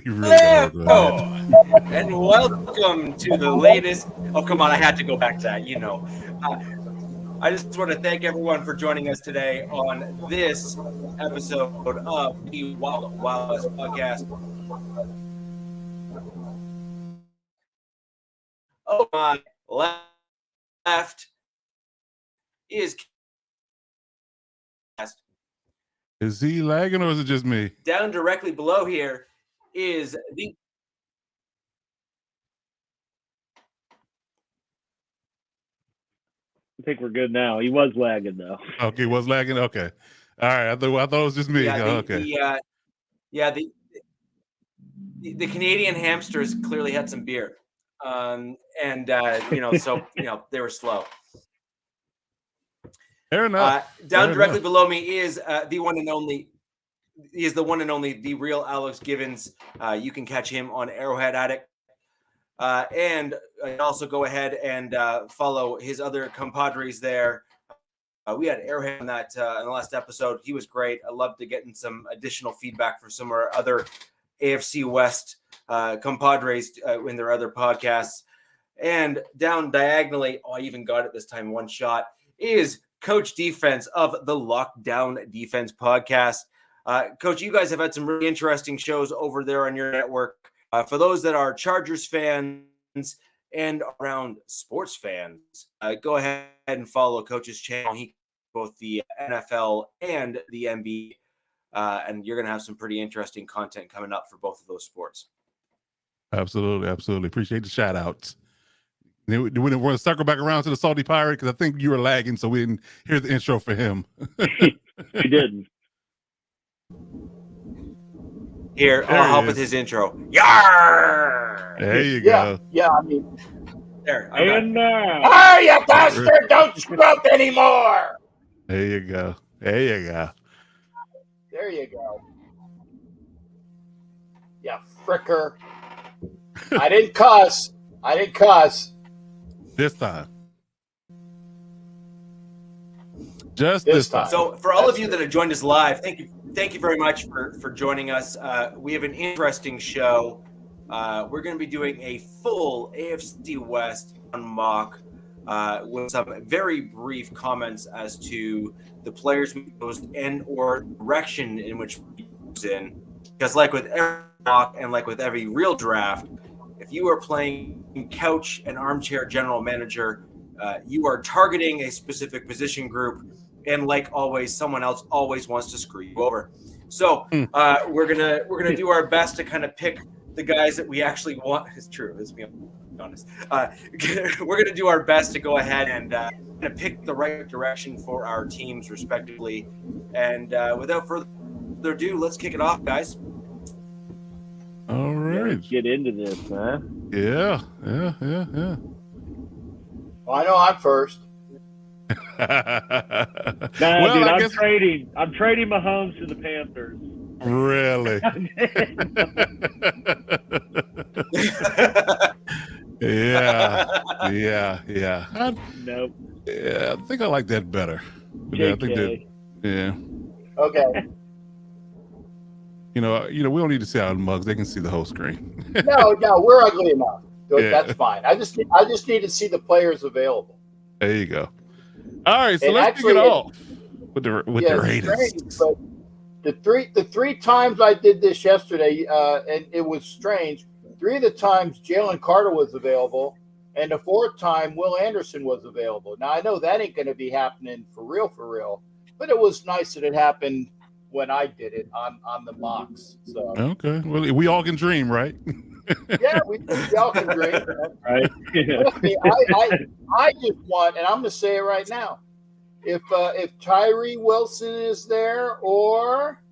We really Hello, and welcome to the latest. Oh, come on! I had to go back to that. I just want to thank everyone for joining us today on this episode of the Wild West podcast. Oh, my left is. Is he lagging or is it just me? Down directly below here is the. I think we're good now. He was lagging though. Okay, was lagging. Okay, all right. I thought it was just me. Yeah, the Canadian hamsters clearly had some beer, so they were slow. Fair enough. Down directly below me is the one and only. He is the one and only, the real Alex Givens. You can catch him on Arrowhead Addict. And also go ahead and follow his other compadres there. We had Arrowhead on that in the last episode. He was great. I loved to getting some additional feedback from some of our other AFC West compadres in their other podcasts. And down diagonally, I even got it this time, one shot, is Coach Defense of the Lockdown Defense podcast. Coach, you guys have had some really interesting shows over there on your network. For those that are Chargers fans and around sports fans, go ahead and follow Coach's channel. He both the NFL and the NBA, and you're going to have some pretty interesting content coming up for both of those sports. Absolutely. Appreciate the shout outs. We're going to circle back around to the Salty Pirate because I think you were lagging, so we didn't hear the intro for him. He didn't. Here, I'll help with his intro. Yar! There you go. Yeah, I mean, there. And now, oh, you bastard! Don't scrub anymore. There you go. There you go. Yeah, fricker. I didn't cuss. This time. Just this time. So, for all of you that have joined us live, thank you very much for joining us. We have an interesting show. We're going to be doing a full AFC West mock with some very brief comments as to the players we chose and or direction in which we was in. Because like with every mock and like with every real draft, if you are playing couch and armchair general manager, you are targeting a specific position group. And like always, someone else always wants to screw you over. So we're gonna do our best to kind of pick the guys that we actually want. It's true. Let's be honest. We're gonna do our best to go ahead and pick the right direction for our teams, respectively. And without further ado, let's kick it off, guys. All right. let's get into this, huh? Yeah. Well, I know I'm first. Dude, I'm trading Mahomes to the Panthers. Really? Yeah. Nope. Yeah, I think I like that better. JK. Okay. We don't need to see our mugs. They can see the whole screen. No, we're ugly enough. Yeah. That's fine. I just need to see the players available. There you go. All right, so And let's actually, kick it off with the it's Raiders. strange, but the three times I did this yesterday, and it was strange. 3 of the times Jalen Carter was available, and the 4th time Will Anderson was available. Now I know that ain't going to be happening for real, but it was nice that it happened when I did it on the mocks. So Okay, well, we all can dream, right? yeah, we all can dream. Right? I just want, and I'm going to say it right now. If Tyree Wilson is there, or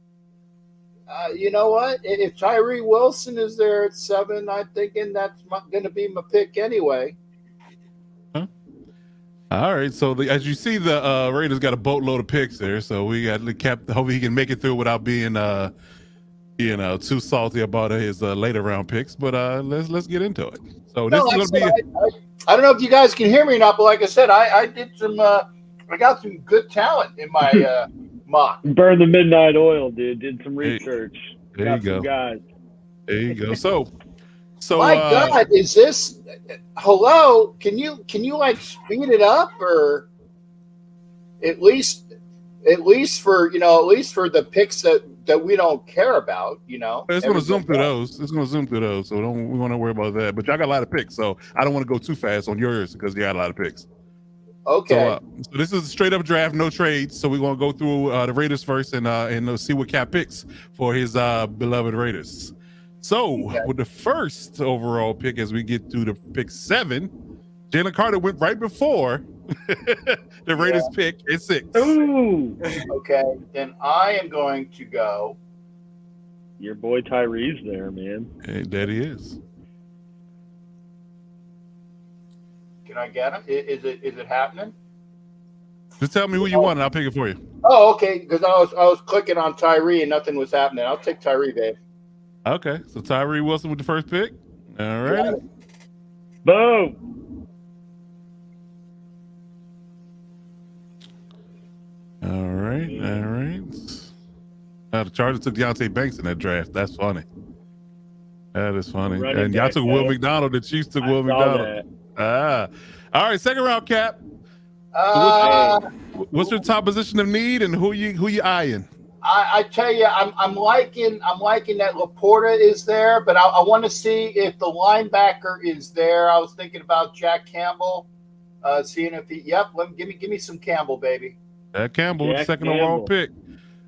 you know what? If Tyree Wilson is there at 7, I'm thinking that's going to be my pick anyway. Huh? All right. So as you see, the Raiders got a boatload of picks there. So we got Cap. Hopefully he can make it through without being too salty about his later round picks. But let's get into it. So this is going to be. I don't know if you guys can hear me or not, but like I said, I did some. I got some good talent in my mock. Burn the midnight oil, dude. Did some research. There Got you go. some guys. There you go. So My God, is this? Hello, can you like speed it up, or at least for the picks that we don't care about, it's going to zoom through those. It's going to zoom through those. So we want to worry about that. But y'all got a lot of picks, so I don't want to go too fast on yours because you got a lot of picks. Okay. So this is a straight up draft, no trades. So we're going to go through the Raiders first and see what Cap picks for his beloved Raiders. So with the first overall pick, as we get through the pick 7, Jalen Carter went right before the Raiders pick at 6. Ooh. Okay, then I am going to go. Your boy Tyree's there, man. Hey, that he is. Can I get him? Is it happening? Just tell me who you want, and I'll pick it for you. Oh, okay. Because I was clicking on Tyree and nothing was happening. I'll take Tyree, babe. Okay, so Tyree Wilson with the first pick. All right. Boom. All right. The Chargers took Deontay Banks in that draft. That's funny. That is funny. Running And y'all back, took Will McDonald. The Chiefs took Will saw McDonald. All right, second round, Cap. What's your top position of need, and who you eyeing? I tell you, I'm liking that Laporta is there, but I want to see if the linebacker is there. I was thinking about Jack Campbell, seeing if he. Yep, give me some Campbell, baby. Jack Campbell, Jack second Campbell. overall pick.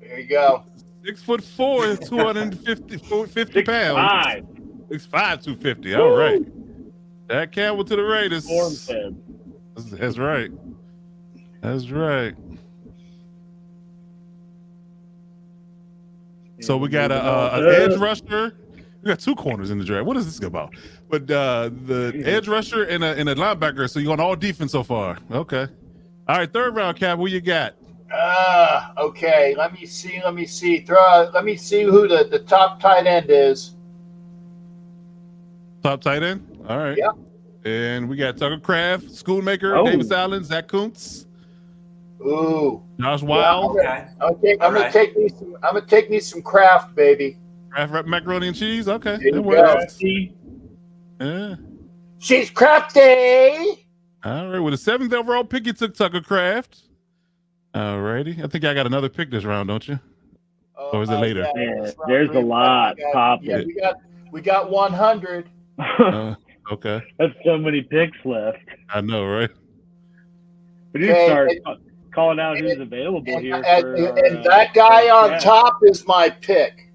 There you go. 6'4", 250 pounds. 6'5", 250. All right. Jack Campbell to the Raiders. That's right. That's right. So we got an edge rusher. We got 2 corners in the draft. What is this about? But the edge rusher and a linebacker. So you're on all defense so far. Okay. All right, third round, Cap. Who you got? Okay. Let me see. Let me see who the top tight end is. Top tight end. All right. Yep. And we got Tucker Kraft, Schoolmaker, Oh. Davis Allen, Zach Kuntz, Ooh. Josh Wild. Okay. I'm gonna take me some Kraft, baby. Kraft macaroni and cheese. Okay. There That you works. go. Yeah. She's crafty. All right. With the 7th overall pick, you took Tucker Kraft. All righty. I think I got another pick this round, don't you? Or is it later? Yeah, there's a lot popping. Yeah, we got 100. Okay. That's so many picks left. I know, right? We need to start calling out who's available here. And that guy on top is my pick.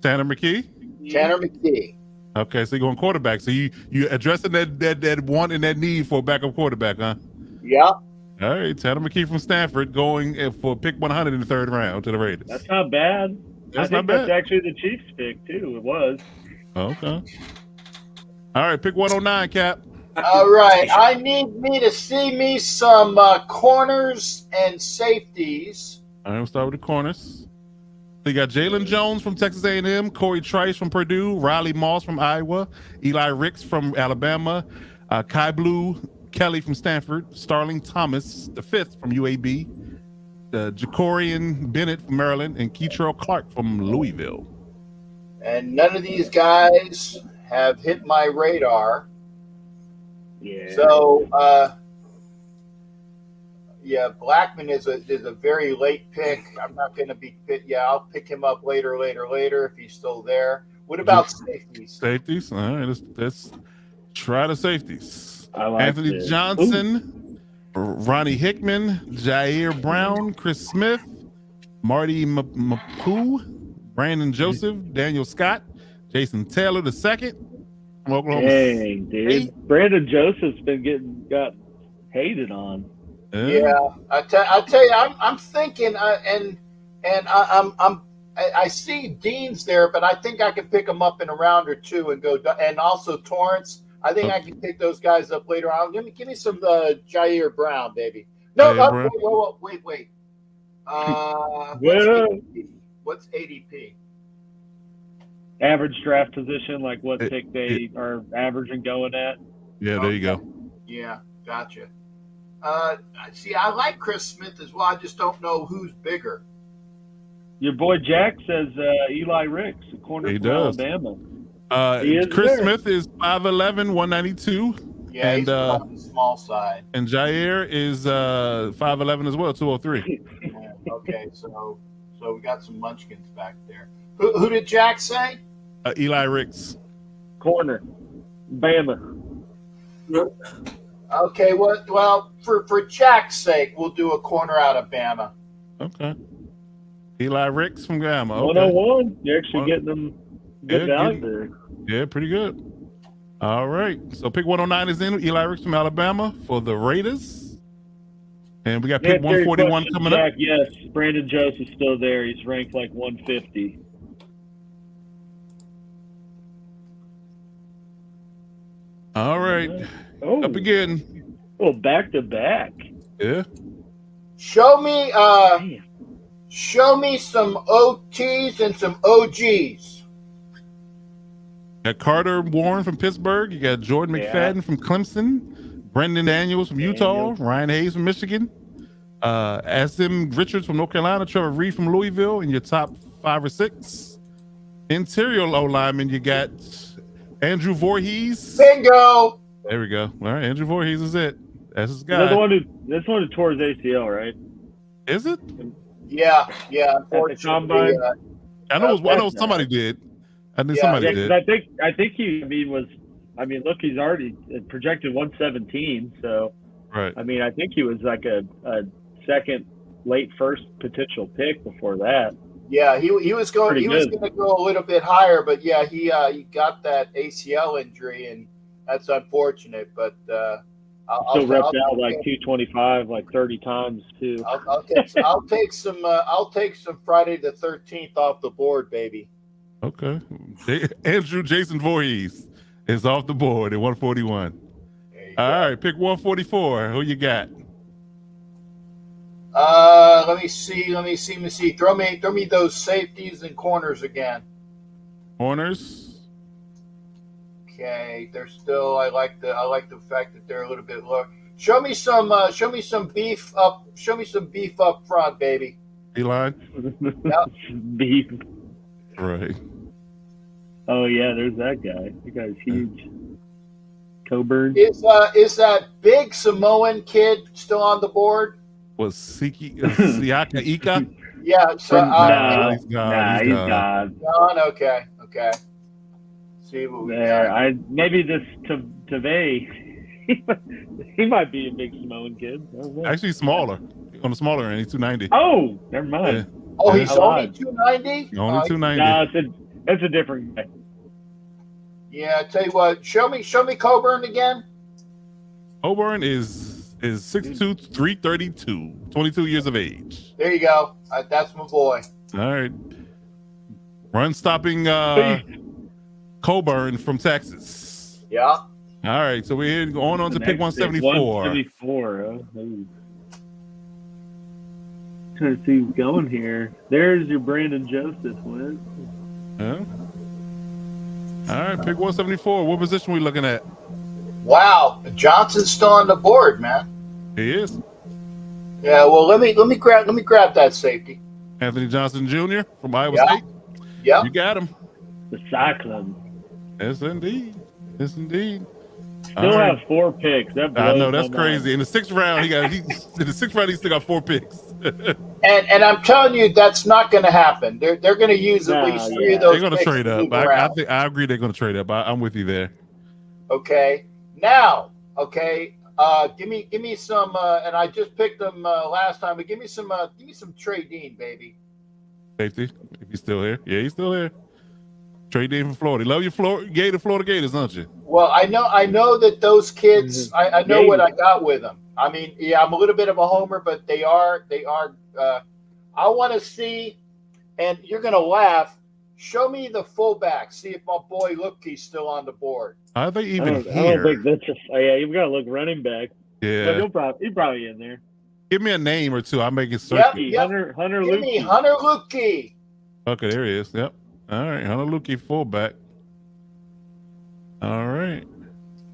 Tanner McKee? Tanner McKee. Okay, so you're going quarterback. So you addressing that want and that need for a backup quarterback, huh? Yeah. All right, Tanner McKee from Stanford going for pick 100 in the 3rd round to the Raiders. That's not bad. That's I think not bad. that's actually the Chiefs pick too. It was. Okay. All right, pick 109, Cap. All right. I need me to see me some corners and safeties. All right, we'll start with the corners. So you got Jalen Jones from Texas A&M, Corey Trice from Purdue, Riley Moss from Iowa, Eli Ricks from Alabama, Kai Blue Kelly from Stanford, Starling Thomas, the 5th from UAB, Jacorian Bennett from Maryland, and Keitrell Clark from Louisville. And none of these guys have hit my radar. Yeah. So, Blackman is a very late pick. I'm not going to be. I'll pick him up later if he's still there. What about safeties? Safeties. All right, let's try the safeties. I like Anthony this. Johnson, Ronnie Hickman, Jair Brown, Chris Smith, Marty Mapu, Brandon Joseph, Daniel Scott, Jason Taylor II from Oklahoma. Dang, dude. State. Brandon Joseph's been got hated on. Yeah, I tell you, I'm thinking, and I see Dean's there, but I think I can pick him up in a round or two and go. And also Torrance, I think I can pick those guys up later on. Give me some Jair Brown, baby. No, wait. What's ADP? Average draft position, like what pick they are averaging going at. Yeah, there you go. Yeah, gotcha. See, I like Chris Smith as well. I just don't know who's bigger. Your boy Jack says Eli Ricks, a corner He from does. Alabama. He is Chris there. Smith is 5'11", 192. Yeah, and he's on the small side. and Jair is 5'11" as well, 203. Yeah, okay, so we got some munchkins back there. Who did Jack say? Eli Ricks. Corner, Bama. Okay, well, for Jack's sake, we'll do a corner out of Bama. Okay. Eli Ricks from Gamma. Okay. 101. You're actually getting them good value there. Yeah, pretty good. All right. So pick 109 is in. Eli Ricks from Alabama for the Raiders. And we got pick 141 coming Jack, up. yes, Brandon Joseph's still there. He's ranked like 150. All right. Oh, Up again. Oh, back to back. Yeah. Show me some OTs and some OGs. Got Carter Warren from Pittsburgh. You got Jordan McFadden from Clemson. Brendan Daniels from Utah. Ryan Hayes from Michigan. Asim Richards from North Carolina. Trevor Reed from Louisville. In your top 5 or 6. Interior O-lineman, you got Andrew Voorhees. Bingo. There we go. All right, Andrew Voorhees is it. That's his guy. That's the one who tore his ACL, right? Is it? Yeah. Unfortunately, I know somebody did. I think somebody did. I think he look, he's already projected 117. So, right. I mean, I think he was like a second, late first potential pick before that. Yeah, he was going. He was going to go a little bit higher, but yeah, he got that ACL injury, and that's unfortunate. But I'll repped out like 225, like 30 times too. I'll take some Friday the 13th off the board, baby. Okay, Jason Voorhees is off the board at 141. All right, pick 144. Who you got? Let me see. Throw me those safeties and corners again. Corners. Okay, they're still. I like the fact that they're a little bit low. Show me some beef up. Show me some beef up front, baby. D-line. Yep. Beef. Right. Oh yeah, there's that guy. That guy's huge. Coburn. Is that big Samoan kid still on the board? Was Siaka Ika? Yeah. So he's gone. He's gone. Gone. Okay. See what we got. Maybe this Tavay. He might be a big Samoan kid. Actually, smaller. On the smaller end, he's 290. Oh, never mind. Yeah. Oh, he's only 290. Only 290. No, it's a different guy. Yeah, I tell you what. Show me Coburn again. Coburn is 6'2", 332, 22 years of age. There you go. That's my boy. All right. Run stopping Coburn from Texas. Yeah. All right. So we're going on to pick 174. 174. Trying to see who's going here. There's your Brandon Joseph win. Yeah. All right. Pick 174. What position we looking at? Wow, Johnson's still on the board, man. He is. Yeah, well, let me grab that safety. Anthony Johnson Jr. from Iowa Yeah. State. Yeah. You got him. The Cyclone. Yes, indeed. Still have 4 picks. That I know, that's my crazy. mind. In the 6th round, he still got 4 picks. And I'm telling you, that's not going to happen. They're going to use at least 3 of those. They're going to picks trade to up. move around. I agree they're going to trade up. I'm with you there. Okay. Now, give me some. And I just picked them last time, but give me some Trey Dean, baby. Safety, if he's still here. Yeah, he's still here. Trey Dean from Florida. You love your Florida Gators, don't you? Well, I know that those kids. I know what I got with them. I mean, yeah, I'm a little bit of a homer, but they are. I want to see, and you're gonna laugh. Show me the fullback. See if my boy Lupke's still on the board. Are they even here? I don't think that's you've got to look running back. Yeah. But he's probably in there. Give me a name or two. I'll make it search. Yep. Hunter Give me Hunter Lupke. Okay, there he is. Yep. All right. Hunter Lupke, fullback. All right.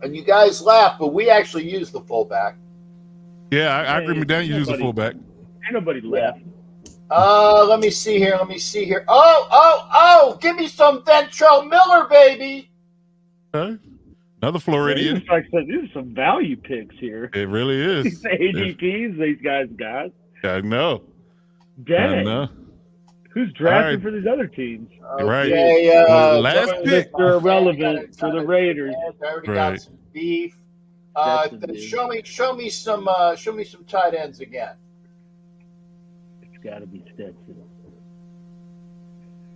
And you guys laugh, but we actually use the fullback. Yeah, I agree with Dan. You use the fullback. Ain't nobody left. Let me see here. Oh! Give me some Ventrell Miller, baby. Okay. Another Floridian. These are some value picks here. It really is. These ADPs these guys got. I know. Dang. I know. Who's drafting Right. for these other teams? Right. Okay, Last pick. They're irrelevant for the Raiders. I already Right. got some beef. Jacksonville. Show me some tight ends again. It's got to be Stetson.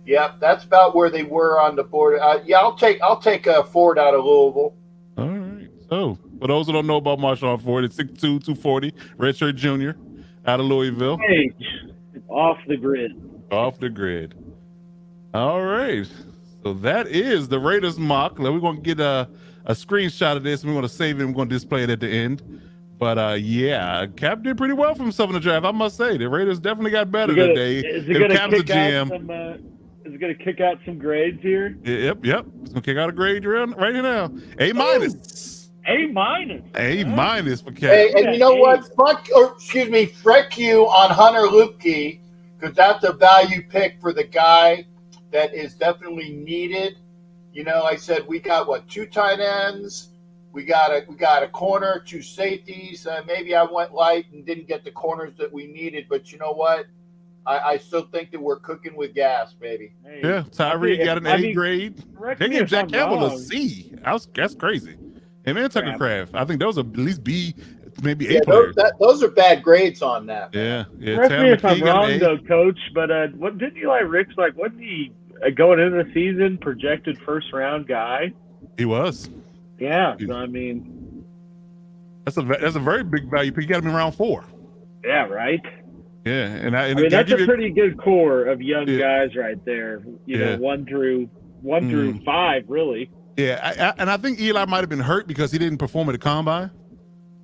Yep, that's about where they were on the board. Yeah, I'll take a Ford out of Louisville. All right. So, for those who don't know about Marshawn Ford, it's 6'2", 240, redshirt junior out of Louisville. Hey, off the grid. Off the grid. All right. So that is the Raiders mock. We're going to get a screenshot of this, and we're going to save it, and we're going to display it at the end. But yeah, Cap did pretty well for himself in the draft, I must say. The Raiders definitely got better today. Is it going to kick out some grades here? Yep. It's going to kick out a grade right here now. A minus. A minus. A minus for Cap. Hey, and you know what? Fuck you on Hunter Lupke, because that's a value pick for the guy that is definitely needed. You know, I said we got two tight ends, we got a corner, two safeties. Maybe I went light and didn't get the corners that we needed, but you know what? I still think that we're cooking with gas, baby. Hey, Yeah, Tyree got an A grade. They gave Jack Campbell a C. That's crazy. Him and Tucker Craft. I think those are at least B, maybe A players. Those are bad grades on that. Yeah. Correct me if I'm wrong, though, Coach. But what didn't Eli Ricks wasn't he going into the season projected first round guy? He was. Yeah. So I mean, that's a very big value. You got him in round 4. Yeah. Right. Yeah, and I mean that's a pretty good core of young guys right there. You know, 1 through 5, really. Yeah, and I think Eli might have been hurt because he didn't perform at the combine.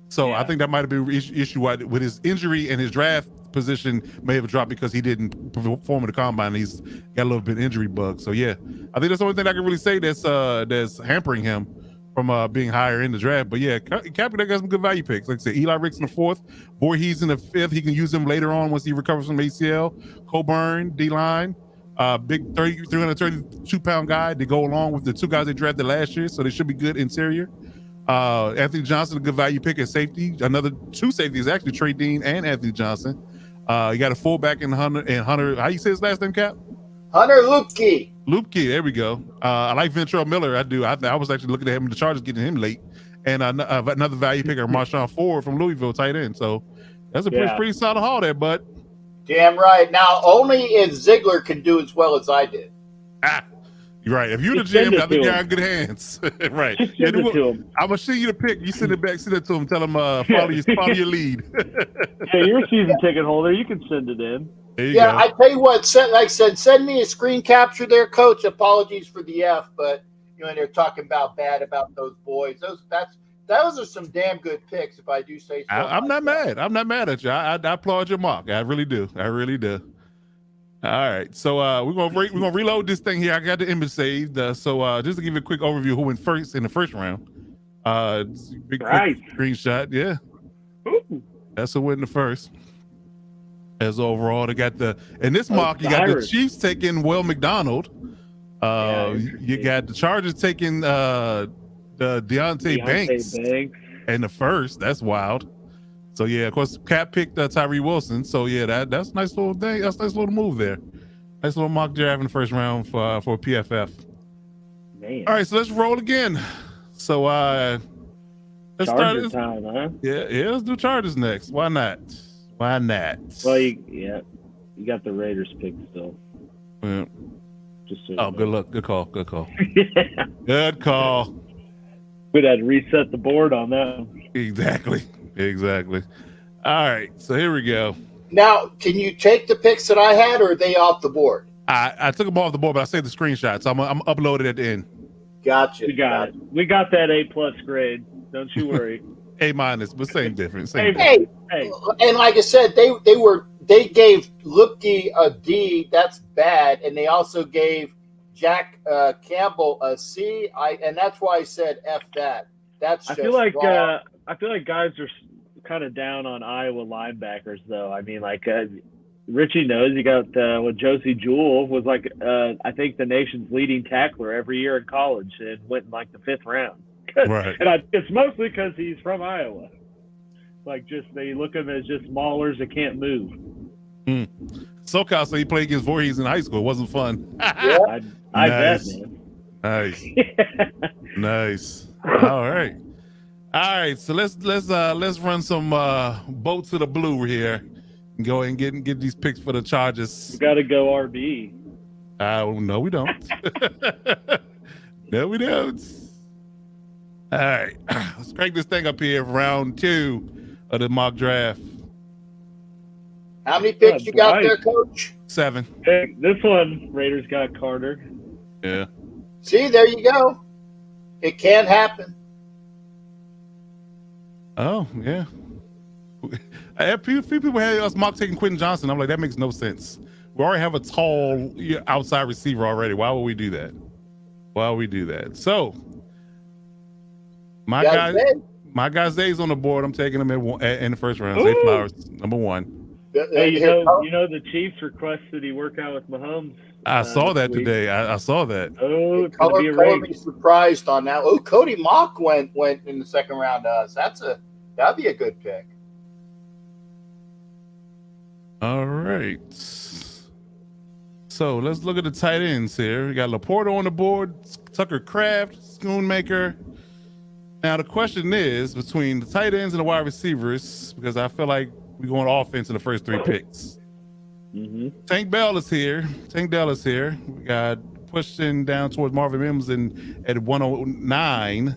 So I think that might have been an issue with his injury, and his draft position may have dropped because he didn't perform at the combine. And he's got a little bit of injury bug. So yeah, I think that's the only thing I can really say that's hampering him from being higher in the draft. But yeah, Kaepernick got some good value picks. Like I said, Eli Ricks in the 4th, Voorhees in the 5th. He can use him later on once he recovers from ACL. Coburn, D-line. Big 332-pound guy to go along with the 2 guys they drafted last year, so they should be good interior. Anthony Johnson, a good value pick at safety. Another 2 safeties, actually, Trey Dean and Anthony Johnson. You got a fullback in Hunter. How you say his last name, Cap? Hunter Lupke. Lupke, there we go. I like Ventrell Miller. I do. I was actually looking at him. The Chargers getting him late, and another value picker, Marshawn Ford from Louisville, tight end. So that's a pretty solid haul there, bud. Damn right. Now, only if Ziegler can do as well as I did. You're right. If you're the GM, I think you're in good hands. Right. Send it to him. I'm gonna send you the pick. You send it back. Send it to him. Tell him follow your lead. Yeah, you're a season ticket holder. You can send it in. There you go. I tell you what. Like I said, send me a screen capture there, Coach. Apologies for the F, but you know, and they're talking bad about those boys. Those are some damn good picks, if I do say so. I'm not mad. I'm not mad at you. I applaud your mock. I really do. I really do. All right, so we're gonna reload this thing here. I got the image saved. So just to give you a quick overview, who went first in the first round. Big quick screenshot. Yeah, that's who went in the first. As overall, they got in this mock, you got the Chiefs taking Will McDonald. You got the Chargers taking the Deontay Banks in the first. That's wild. So yeah, of course, Cap picked Tyree Wilson. So yeah, that's a nice little thing. That's a nice little move there. Nice little mock draft in the first round for PFF. Man. All right, so let's roll again. So let's start this time, huh? Yeah, let's do Chargers next. Why not? Well, you got the Raiders pick still. Yeah. Just so good luck. Good call. Good call. We'd have to reset the board on that one. Exactly. All right, so here we go. Now, can you take the picks that I had, or are they off the board? I took them off the board, but I saved the screenshots. So I'm uploaded at the end. Gotcha. We got it. We got that A+ grade. Don't you worry. A-, but same difference. Hey, and like I said, they gave Lupke a D. That's bad, and they also gave Jack Campbell a C. And that's why I said F that. That's I feel like guys are kind of down on Iowa linebackers, though. I mean, Richie knows you got Josie Jewell was like I think the nation's leading tackler every year in college and went in like the 5th round. Right. And it's mostly because he's from Iowa. Like they look at him as just maulers that can't move. SoCal, so he played against Voorhees in high school. It wasn't fun. Yeah. I bet, Nice. man. Nice. Nice. All right. So let's run some boat to the blue here. And go and get these picks for the Chargers. We got to go RB. No, we don't. No, we don't. All right, let's crank this thing up here. Round 2 of the mock draft. How many picks you got there, Coach? 7. Hey, this one, Raiders got Carter. Yeah. See, there you go. It can happen. Oh, yeah. A few people had us mock taking Quentin Johnson. I'm like, that makes no sense. We already have a tall outside receiver already. Why would we do that? So, my guy Zay's on the board. I'm taking him in the first round. Zay Flowers, number 1. Hey, you know the Chiefs requested he work out with Mahomes. I saw that today. I saw that. Oh, it's Color gonna be a race. be surprised on that. Oh, Cody Mock went in the second round to us. That'd be a good pick. All right. So let's look at the tight ends here. We got Laporta on the board, Tucker Kraft, Schoonmaker. Now the question is between the tight ends and the wide receivers, because I feel like we're going offense in the first 3 picks. Tank Bell is here. We got pushing down towards Marvin Mims at 109.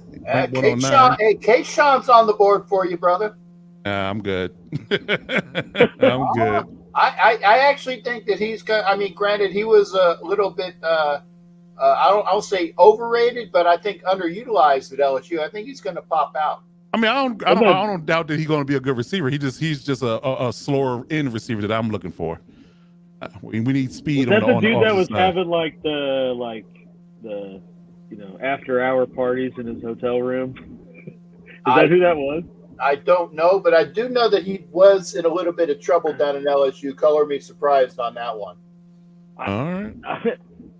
K-Sean's on the board for you, brother. I'm good. I'm good. I actually think that he's got. I mean, granted, he was a little bit. I'll say overrated, but I think underutilized at LSU. I think he's going to pop out. I mean, I don't doubt that he's going to be a good receiver. He's just a slower end receiver that I'm looking for. We need speed. Was that on the dude that was side. having like the after hour parties in his hotel room? Is that who that was? I don't know, but I do know that he was in a little bit of trouble down in LSU. Color me surprised on that one. All right.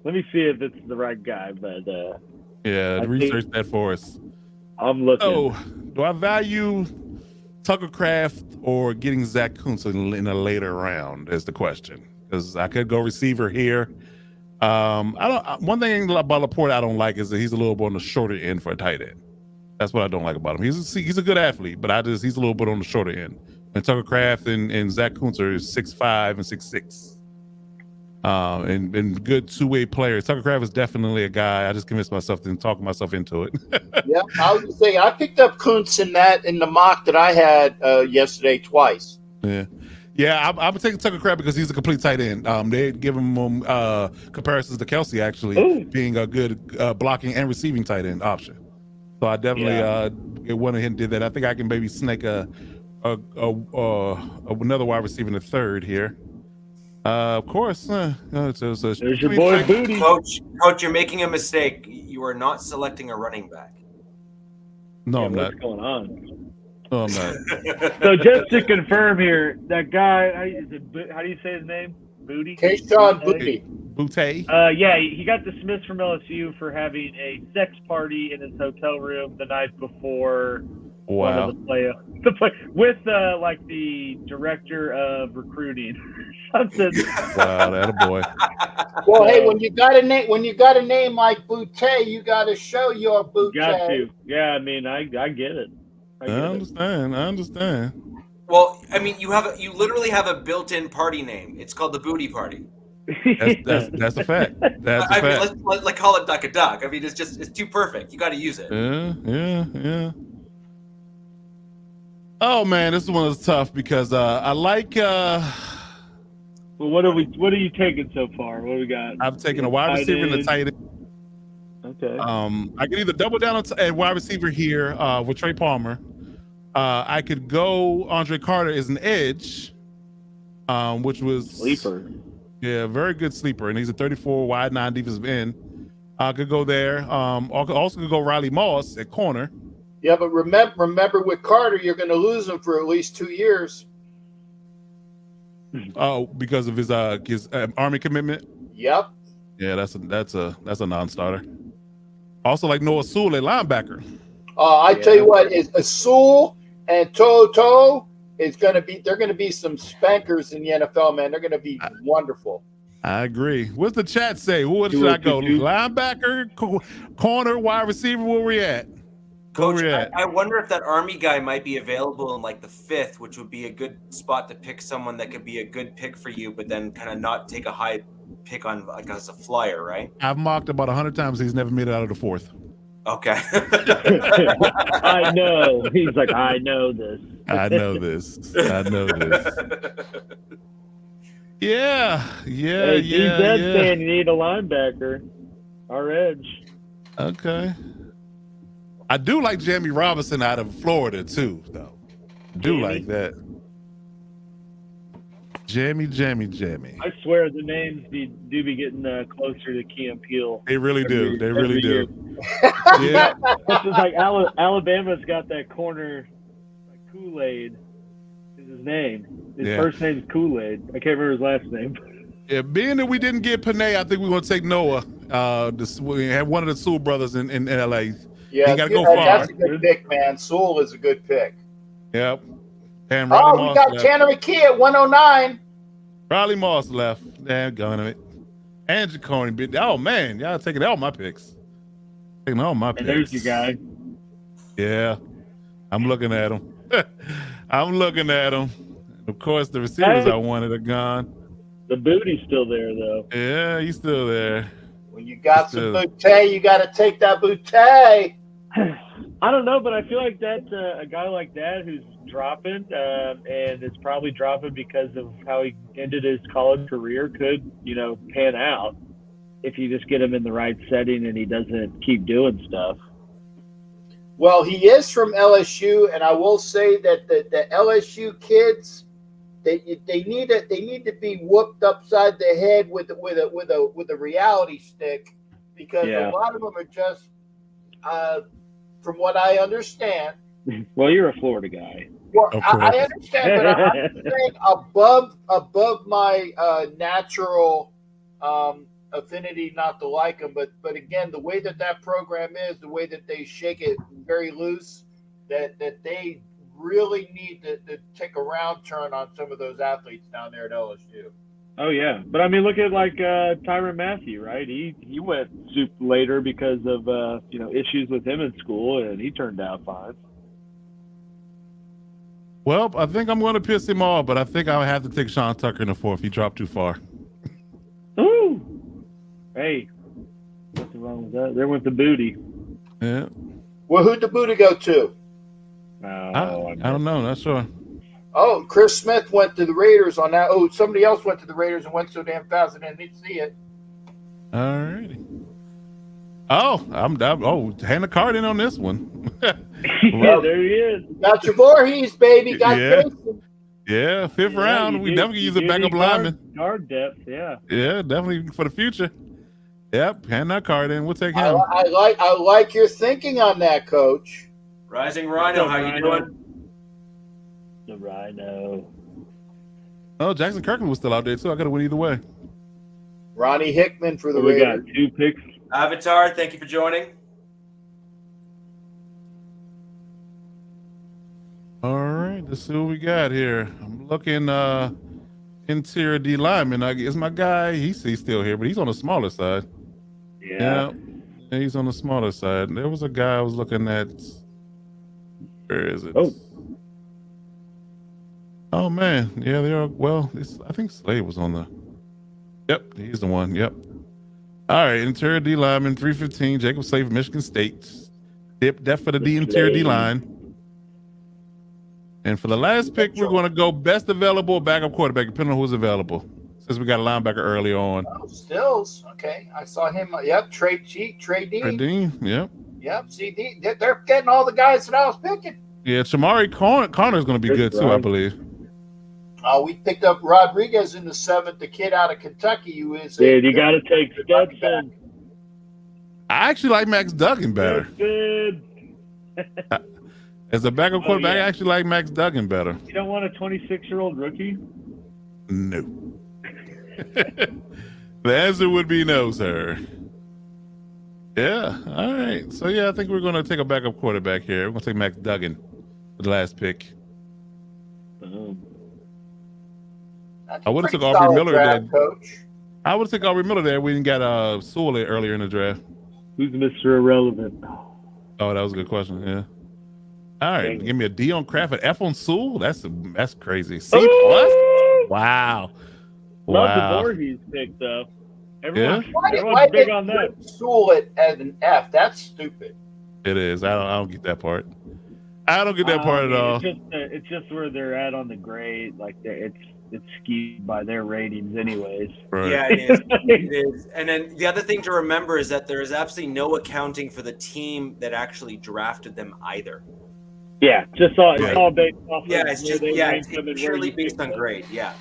Let me see if it's the right guy, but research that for us. I'm looking. So, do I value Tucker Kraft or getting Zach Kuntz in a later round? Is the question. Because I could go receiver here. One thing about Laporta I don't like is that he's a little bit on the shorter end for a tight end. That's what I don't like about him. He's a good athlete, but he's a little bit on the shorter end. And Tucker Kraft and Zach Kuntz are 6'5" and 6'6". And good two-way players. Tucker Kraft is definitely a guy. I just convinced myself and talked myself into it. Yeah, I was just saying I picked up Kuntz in the mock that I had yesterday twice. Yeah, I'm taking Tucker Kraft because he's a complete tight end. They give him comparisons to Kelsey actually being a good blocking and receiving tight end option. So I definitely went ahead and did that. I think I can maybe snake another wide receiver in the third here. Of course. There's your boy Booty. Coach, you're making a mistake. You are not selecting a running back. No, I'm not. What's going on? No, I'm not. So just to confirm here, that guy, how do you say his name? Booty? K-Sean Booty. Booty. Yeah, he got dismissed from LSU for having a sex party in his hotel room the night before. Wow. With like the director of recruiting. Something. Wow, that a boy. Well, hey, when you got a name like Boutte, you got to show your Boutte. Got to. Yeah, I mean, I get it. I understand. Well, I mean, you literally have a built-in party name. It's called the Booty Party. That's a fact. That's a fact. Mean, let's call it Duck a Duck. I mean, it's too perfect. You got to use it. Yeah. Oh man, this one is tough because I like. Well, what are you taking so far? What do we got? I'm taking a wide receiver and a tight end. Okay. I could either double down on wide receiver here with Trey Palmer. I could go Andre Carter as an edge, which was sleeper. Yeah, very good sleeper, and he's a 34 wide 9 defensive end. I could go there. Also could go Riley Moss at corner. Yeah, but remember with Carter, you're going to lose him for at least 2 years. Oh, because of his Army commitment. Yep. Yeah, that's a non-starter. Also, like Noah Sewell, a linebacker. I tell you what, is Asul and Toto is going to be. They're going to be some spankers in the NFL, man. They're going to be wonderful. I agree. What's the chat say? What should I go? Linebacker, corner, wide receiver? Where we at? Coach, I wonder if that Army guy might be available in like the 5th, which would be a good spot to pick someone that could be a good pick for you, but then kind of not take a high pick on like as a flyer, right? I've mocked about 100 times. He's never made it out of the 4th. Okay. I know. He's like, I know this. I know this. I know this. Yeah. Hey, saying you need a linebacker. Our edge. Okay. I do like Jamie Robinson out of Florida too, though. Like that. Jamie. I swear the names do be getting closer to Key and Peele. They really do. They really do. Yeah. It's just like Alabama's got that corner, like Kool-Aid is his name. His first name's Kool-Aid. I can't remember his last name. Yeah, being that we didn't get Panay, I think we're going to take Noah. We have one of the Sewell brothers in LA. Yeah, gotta go far. That's a good pick, man. Sewell is a good pick. Yep. And we got Tanner McKee at 109. Riley Moss left. Damn, gun of it. And Jacoby. Oh man, y'all taking all my picks. Taking all my picks. And there's your guy. Yeah, I'm looking at him. Of course, the receivers I wanted are gone. The booty's still there, though. Yeah, he's still there. When you got some booty, you got to take that booty. I don't know, but I feel like that a guy like that who's dropping, and it's probably dropping because of how he ended his college career could, pan out if you just get him in the right setting and he doesn't keep doing stuff. Well, he is from LSU, and I will say that the LSU kids, they need to be whooped upside the head with a reality stick, because a lot of them are just, from what I understand. Well, you're a Florida guy. Well, I understand, but I'm saying above my natural affinity not to like them, but again, the way that program is, the way that they shake it very loose, that they really need to take a round turn on some of those athletes down there at LSU. Oh yeah, but I mean, look at like Tyrann Mathieu, right? He went super later because of issues with him in school, and he turned out fine. Well, I think I'm going to piss him off, but I think I'll have to take Sean Tucker in the 4th. He dropped too far. Ooh, hey, what's wrong with that? There went the booty. Yeah. Well, who'd the booty go to? I don't know. Not sure. Oh, Chris Smith went to the Raiders on that. Oh, somebody else went to the Raiders and went so damn fast I didn't see it. All righty. Oh, hand the card in on this one. Yeah, there he is. Got your Voorhees, baby. Got Jason. Yeah, 5th round. We definitely use a backup lineman. Guard depth, yeah. Yeah, definitely for the future. Yep, hand that card in. We'll take him. I like your thinking on that, Coach. Rising Rhino, how you doing? The Rhino. Oh, Jackson Kirkland was still out there too. I could have went either way. Ronnie Hickman for the We Raiders. got 2 picks. Avatar, thank you for joining. All right, let's see what we got here. I'm looking interior D lineman. I guess my guy, he's still here, but he's on the smaller side. Yeah, he's on the smaller side. There was a guy I was looking at. Where is it? Oh man, yeah, they are. Well, I think Slade was on the. Yep, he's the one. Yep. All right, interior D lineman, 315. Jacob Slade from Michigan State. Depth for the interior D line. And for the last pick, we're going to go best available backup quarterback, depending on who's available. Since we got a linebacker early on. Oh, Stills. Okay, I saw him. Yep, Trey Dean. Trey Dean. Yep. Yep. See, they're getting all the guys that I was picking. Yeah, Shamari Connor is going to be good too, I believe. We picked up Rodriguez in the 7th, the kid out of Kentucky who is. Dude, you got to take Stetson. I actually like Max Duggan better. As a backup quarterback, I actually like Max Duggan better. You don't want a 26-year-old rookie? No. The answer would be no, sir. Yeah. All right. So yeah, I think we're gonna take a backup quarterback here. We're gonna take Max Duggan with the last pick. I would have took Aubrey Miller there. Coach. I would have took Aubrey Miller there. We didn't get Sewell earlier in the draft. Who's Mr. Irrelevant? Oh, that was a good question. Yeah. All right. Give me a D on Kraft and F on Sewell. That's crazy. C plus? Wow. Love the Voorhees pick though. Everyone's Why big on that. Sewell as an F? That's stupid. It is. I don't get that part. I don't get that part at all. It's just where they're at on the grade. Like it's skewed by their ratings, anyways. Right. Yeah, it is. It is. And then the other thing to remember is that there is absolutely no accounting for the team that actually drafted them either. Yeah, just all based off. It's purely based on grade. Yeah.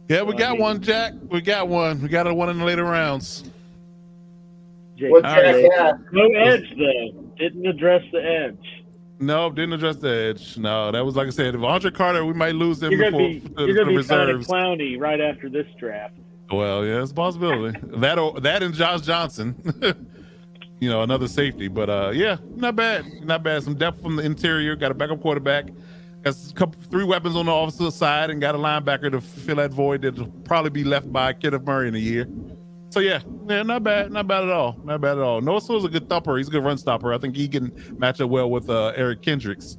Yeah, we got one, Jack. We got one. We got a one in the later rounds. What's that? No edge though. Didn't address the edge. No, didn't address the edge. No, that was like I said. If Andre Carter, we might lose him you're before gonna the be reserves. Kind of clowny right after this draft. Well, yeah, it's a possibility. that and Josh Johnson, another safety. But yeah, not bad. Some depth from the interior. Got a backup quarterback. Got three weapons on the offensive side, and got a linebacker to fill that void that'll probably be left by Kenneth Murray in a year. So yeah, not bad at all. Noah Sewell's a good thumper. He's a good run stopper. I think he can match up well with Eric Kendricks.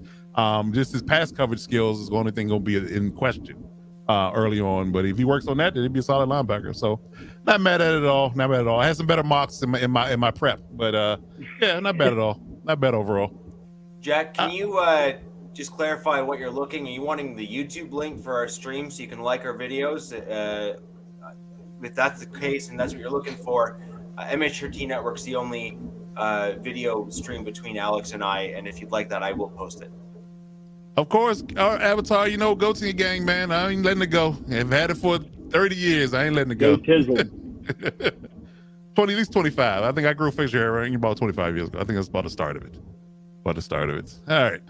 Just his pass coverage skills is the only thing gonna be in question early on. But if he works on that, then he'd be a solid linebacker. So not mad at it at all. I had some better mocks in my prep, but yeah, not bad at all. Not bad overall. Jack, can you just clarify what you're looking? Are you wanting the YouTube link for our stream so you can like our videos? If that's the case and that's what you're looking for, MH13 Network's the only video stream between Alex and I, and if you'd like that, I will post it. Of course, our Avatar, go to your gang, man. I ain't letting it go. I've had it for 30 years. I ain't letting it go. 20, at least 25. I think I grew facial hair about 25 years ago. I think that's about the start of it. All right.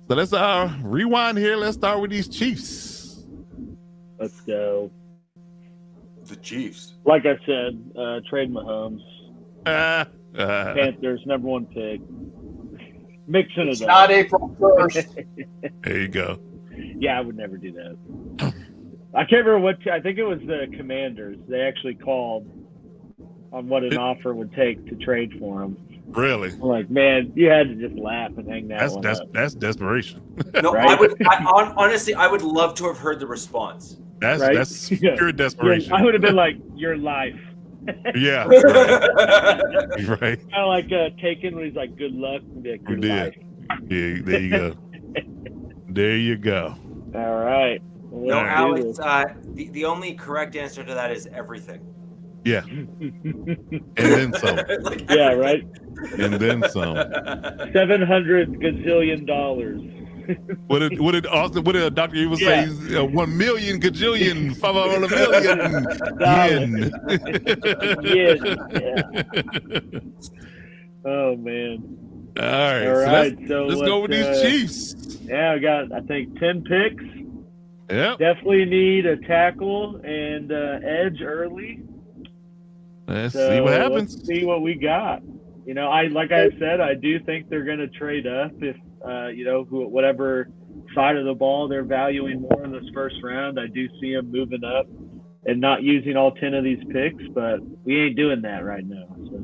So let's rewind here. Let's start with these Chiefs. Let's go. The Chiefs. Like I said, trade Mahomes. Panthers, number one pick. Mixing it up. Not April 1st. There you go. Yeah, I would never do that. I can't remember I think it was the Commanders. They actually called on what an offer would take to trade for him. Really? I'm like, man, you had to just laugh and hang that one up. That's desperation. No, right? honestly, I would love to have heard the response. That's pure desperation. I would have been like, your life. Yeah. Right. Kind of like Taken when he's like, good luck. And be like, your life. Yeah, there you go. There you go. All right. No, Alex, the only correct answer to that is everything. Yeah. And then some. Yeah, right? And then some. $700 gazillion. What did Dr. Evil say? 1 million gajillion 500 million yen. Yeah. Oh man. All right. So let's go with these Chiefs. Yeah, we got I think 10 picks. Yeah. Definitely need a tackle and edge early. Let's see what happens. Let's see what we got. Like I said, I do think they're going to trade up if whatever side of the ball they're valuing more in this first round. I do see them moving up and not using all 10 of these picks, but we ain't doing that right now. So.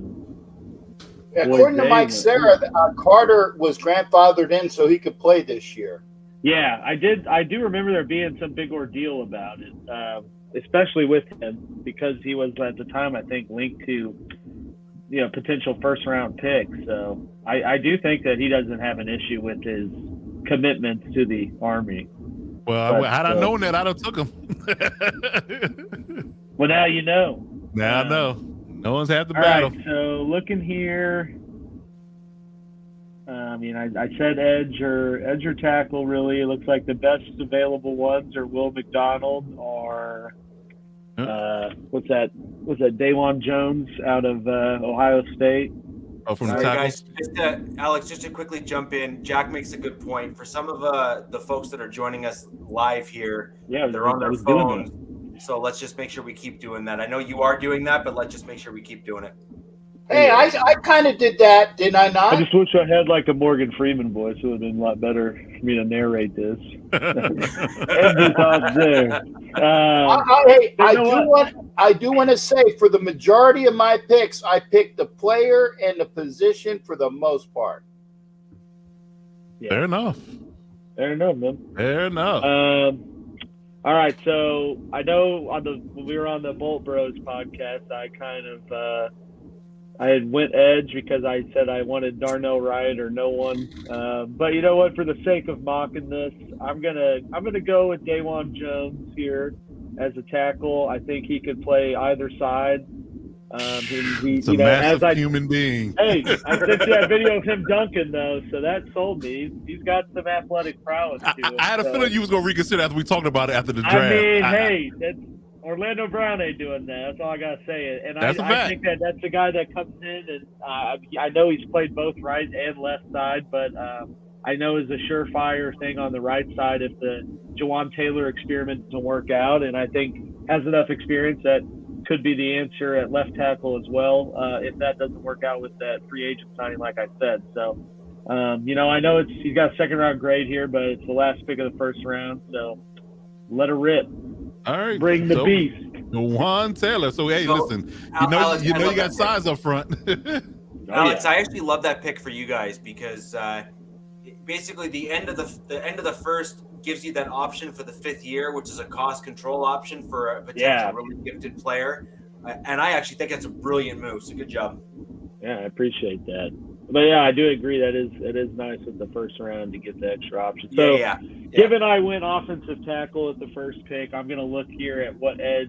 Yeah, according to Mike Sarah, Carter was grandfathered in so he could play this year. Yeah, I do remember there being some big ordeal about it, especially with him because he was at the time I think linked to potential first round pick. So I do think that he doesn't have an issue with his commitments to the Army. Well, had I known that, I'd have took him. Well, now you know. Now I know. No one's had the battle. Right, so looking here, I said edge or tackle. Really, it looks like the best available ones are Will McDonald or what's that? Dawan Jones out of Ohio State. Oh, from the Sorry, tackle? guys. Alex, just to quickly jump in, Jack makes a good point. For some of the folks that are joining us live here, they're on their phones. So let's just make sure we keep doing that. I know you are doing that, but let's just make sure we keep doing it. Hey, I kind of did that, didn't I not? I just wish I had like a Morgan Freeman voice. It would have been a lot better for me to narrate this. Every thought there. Hey, I do want to say, for the majority of my picks, I picked the player and the position for the most part. Yeah. Fair enough. Fair enough, man. Fair enough. All right, so I know when we were on the Bolt Bros podcast, I kind of I had went edge because I said I wanted Darnell Wright or no one. But you know what? For the sake of mocking this, I'm gonna go with Dawan Jones here as a tackle. I think he could play either side. He's a massive human being. Hey, I sent you that video of him dunking though, so that sold me. He's got some athletic prowess to him. I had a feeling you was gonna reconsider after we talked about it after the draft. I mean, hey, that's Orlando Brown ain't doing that. That's all I gotta say. And I think that's the guy that comes in, and I know he's played both right and left side, but I know is a surefire thing on the right side if the Jawan Taylor experiment doesn't work out, and I think has enough experience that could be the answer at left tackle as well if that doesn't work out with that free agent signing, like I said. So, I know he's got a second round grade here, but it's the last pick of the first round, so let her rip. All right, bring the beast, Jawan Taylor. So hey, listen, Alex, you got size up front. Alex, I actually love that pick for you guys because basically the end of the first gives you that option for the 5th year, which is a cost control option for a potential really gifted player. And I actually think that's a brilliant move. So good job. Yeah, I appreciate that. But yeah, I do agree that it is nice with the first round to get the extra option. So given I went offensive tackle at the first pick, I'm going to look here at what edge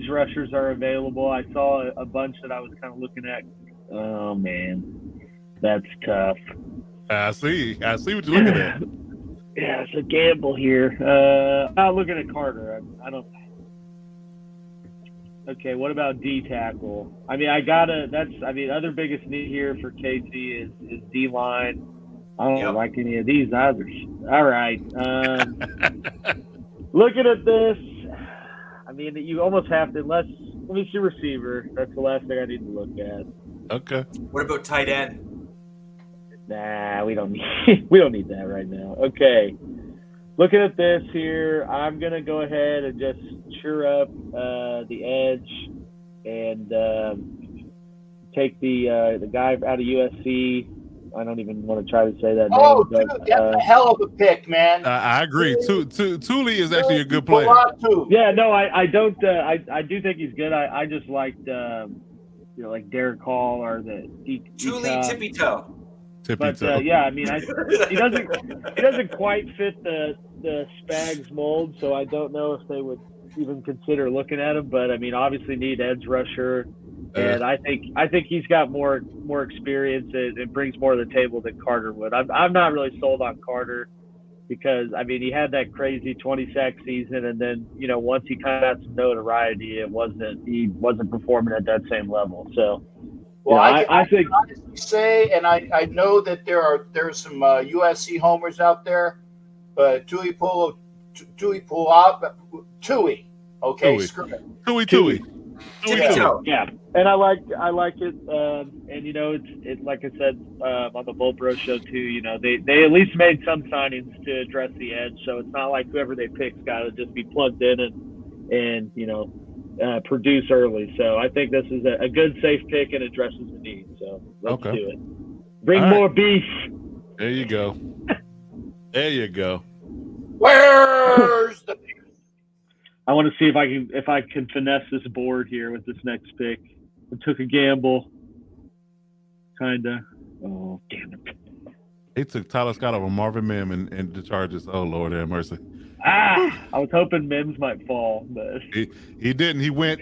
rushers are available. I saw a bunch that I was kind of looking at. Oh man, that's tough. I see what you're looking at. Yeah, it's a gamble here. I'm looking at Carter. I don't. Okay, what about D tackle? I mean, other biggest need here for Casey is D line. I don't like any of these either. All right. Looking at this, I mean, you almost have to, let me see receiver. That's the last thing I need to look at. Okay. What about tight end? Nah, we don't need that right now. Okay. Looking at this here, I'm going to go ahead and just cheer up the edge and take the guy out of USC. I don't even want to try to say that name. Dude, that's a hell of a pick, man. I agree. Thule is actually a good player. Yeah, no, I don't. I do think he's good. I just liked, like Derek Hall or the Thule tippy toe. But yeah, I mean, he doesn't quite fit the Spags mold, so I don't know if they would even consider looking at him. But I mean, obviously need edge rusher, and I think he's got more experience and brings more to the table than Carter would. I'm not really sold on Carter because I mean he had that crazy 20-sack season, and then once he kind of got some notoriety, he wasn't performing at that same level. So. Well, I think honestly say, and I know that there's some USC homers out there, but Tui. Okay, screw it. Tui. Yeah, and I like it, and it's like I said on the Bolt Bros show too. They at least made some signings to address the edge, so it's not like whoever they pick's got to just be plugged in and produce early. So I think this is a good, safe pick and addresses the need. So let's do it. Bring more beef. There you go. There you go. Where's the beef? I want to see if I can finesse this board here with this next pick. I took a gamble. Kinda. Oh, damn it. They took Tyler Scott over Marvin Mims and the Chargers. Oh, Lord have mercy. I was hoping Mims might fall, but he didn't. He went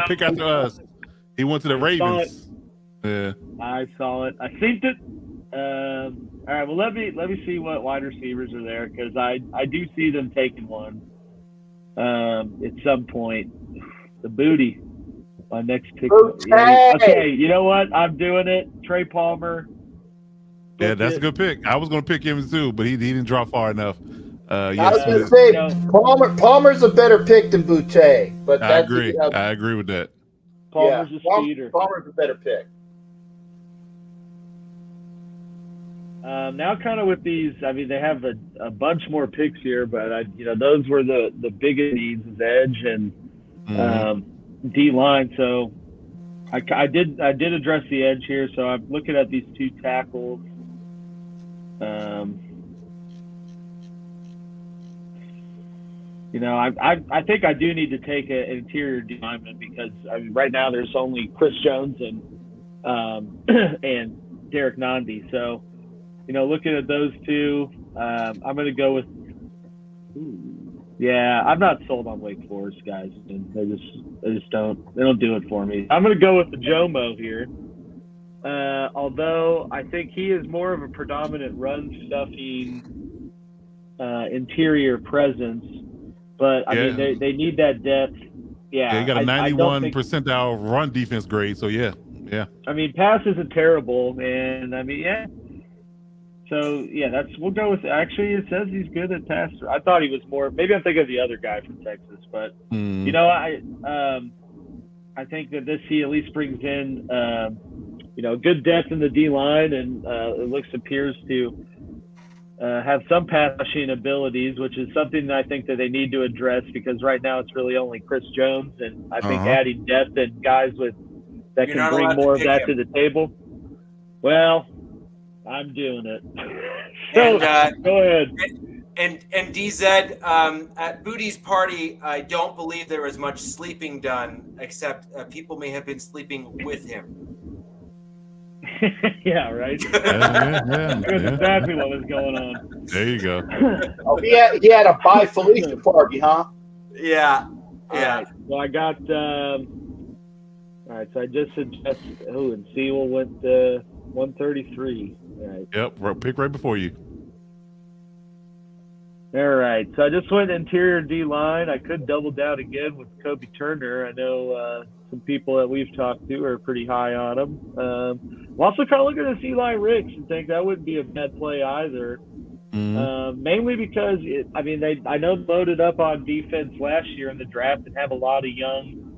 pick after us. He went to the Ravens. Yeah, I saw it. I seen it. All right. Well, let me see what wide receivers are there because I do see them taking one at some point. The booty. My next pick. Okay. Okay, you know what? I'm doing it. Trey Palmer. Yeah, Book that's it. a good pick. I was going to pick him too, but he didn't drop far enough. I was Yes, going to say No. Palmer's a better pick than Boutte, but I that's agree. I agree with that. Palmer's a speeder. Palmer's a better pick. Now, kind of with these, I mean, they have a bunch more picks here, but those were the biggest needs, is edge and D line. So I did address the edge here. So I'm looking at these two tackles. I think I do need to take an interior D lineman because right now there's only Chris Jones and Derek Nandi. So, looking at those two, I'm going to go with. Yeah, I'm not sold on Wake Forest guys. They just don't do it for me. I'm going to go with the Jomo here. Although I think he is more of a predominant run stuffing interior presence, but I mean they need that depth. Yeah, he got a 91 percentile run defense grade. So yeah. I mean, pass isn't terrible, and I mean, So we'll go with. Actually, it says he's good at pass. I thought he was more. Maybe I'm thinking of the other guy from Texas, but I think that he at least brings in good depth in the D line, and it appears to have some pass rushing abilities, which is something that I think that they need to address because right now it's really only Chris Jones, and I think adding depth and guys that can bring more of that to the table. Well, I'm doing it. So go ahead. And DZ, at Booty's party, I don't believe there was much sleeping done, except people may have been sleeping with him. Yeah, right. That's exactly what was going on. There you go. Oh, he had a Bye Felicia party, huh? Yeah. All right. Well, I got. All right. So I just suggested. Oh, and Sewell went 133. All right. Yep. Pick right before you. All right. So I just went interior D line. I could double down again with Kobe Turner. I know some people that we've talked to are pretty high on him. I'm also kind of looking at Eli Ricks and think that wouldn't be a bad play either. Mainly because I know loaded up on defense last year in the draft and have a lot of young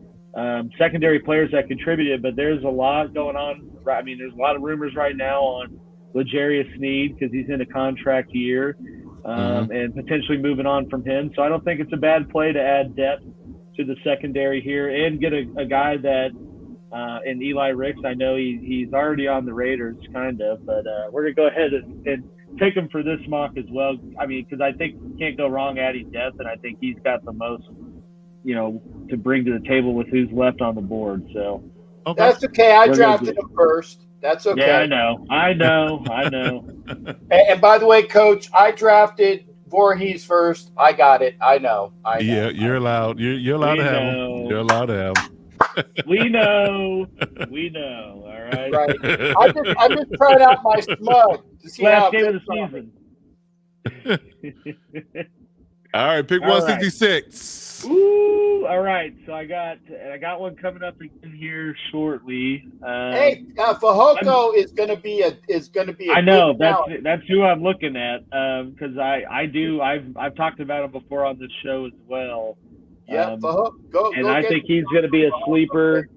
secondary players that contributed, but there's a lot going on. I mean, there's a lot of rumors right now on L'Jarius Sneed because he's in a contract year. And potentially moving on from him. So I don't think it's a bad play to add depth to the secondary here and get a guy that in Eli Ricks, I know he's already on the Raiders kind of, but we're going to go ahead and take him for this mock as well. I mean, because I think you can't go wrong adding depth, and I think he's got the most, to bring to the table with who's left on the board. So that's okay. I drafted him first. That's okay. Yeah, I know. And by the way, Coach, I drafted Voorhees first. I got it. I know. Yeah, you're allowed. You're allowed to have him. You're allowed to have him. We know. All right. Right. I just tried out my smug to see last how game of the season. All right, pick 166. Ooh, all right. So I got one coming up again here shortly. Hey, Fehoko is going to be a. I know that's who I'm looking at because I've talked about him before on this show as well. Yeah, and I think he's going to be a sleeper.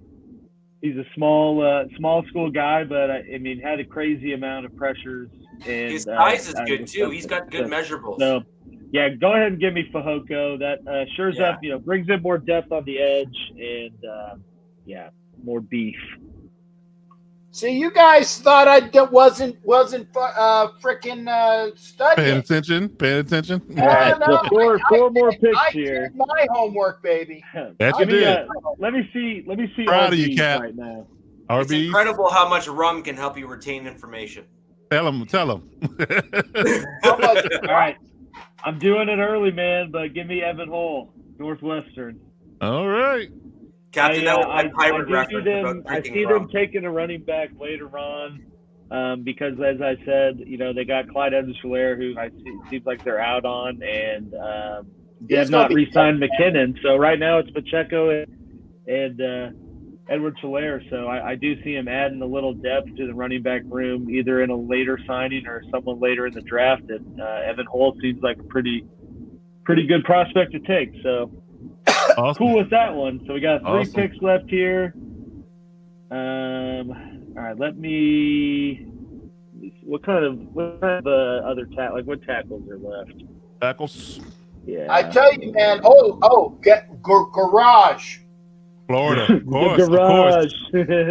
He's a small school guy, but I mean had a crazy amount of pressures. And his size is good too. He's got good measurables. So, yeah, go ahead and give me Fehoko. That shores up, brings in more depth on the edge and more beef. See, you guys thought I wasn't freaking studying. Paying attention. No, four more picks here. I did my homework, baby. That you did. Let me see. Proud RBs of you, Cap. right now. It's incredible how much rum can help you retain information. Tell him. How much? All right. I'm doing it early, man, but give me Evan Hull, Northwestern. All right. Captain, I see them rum. taking a running back later on because, as I said, they got Clyde Edwards-Helaire, who seems like they're out on, and they have not re-signed McKinnon. So right now it's Pacheco and Edwards-Helaire. So I do see him adding a little depth to the running back room, either in a later signing or someone later in the draft. And Evan Hull seems like a pretty good prospect to take. So Awesome. cool with that one. So we got 3 Awesome. picks left here. All right, let me. What kind of other what tackles are left? Tackles. Yeah, I tell you, man. Get garage. Florida, of course, the garage.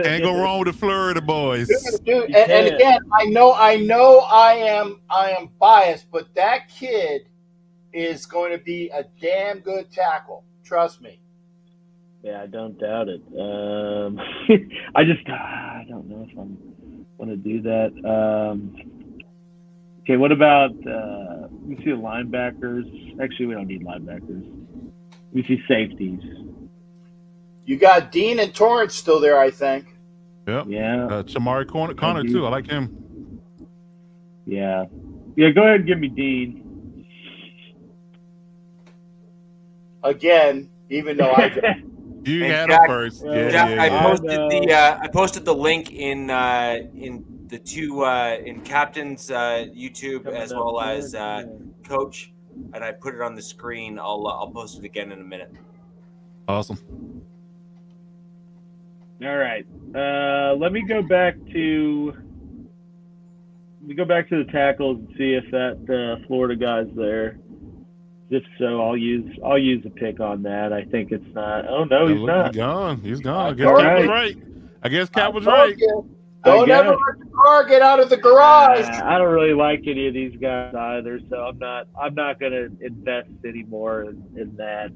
Can't go wrong with the Florida boys. Dude, and again, I know I am biased, but that kid is going to be a damn good tackle. Trust me. Yeah, I don't doubt it. I don't know if I'm going to do that. Okay, what about we see linebackers? Actually, we don't need linebackers. We see safeties. You got Dean and Torrance still there, I think. Yep. Yeah. Chamari Connor too. I like him. Yeah. Yeah, go ahead and give me Dean. Again, even though I You And had Jack- him first. Jack, Yeah. I posted the link in the two in Captain's YouTube as well as Coach, and I put it on the screen. I'll post it again in a minute. Awesome. All right. Let me go back to the tackles and see if that Florida guy's there. If so, I'll use a pick on that. I think it's not. Oh no, he's not. He's gone. I guess All Cap was right. right. I guess Cap was right. Don't ever let the car get out of the garage. I don't really like any of these guys either, so I'm not going to invest anymore in that.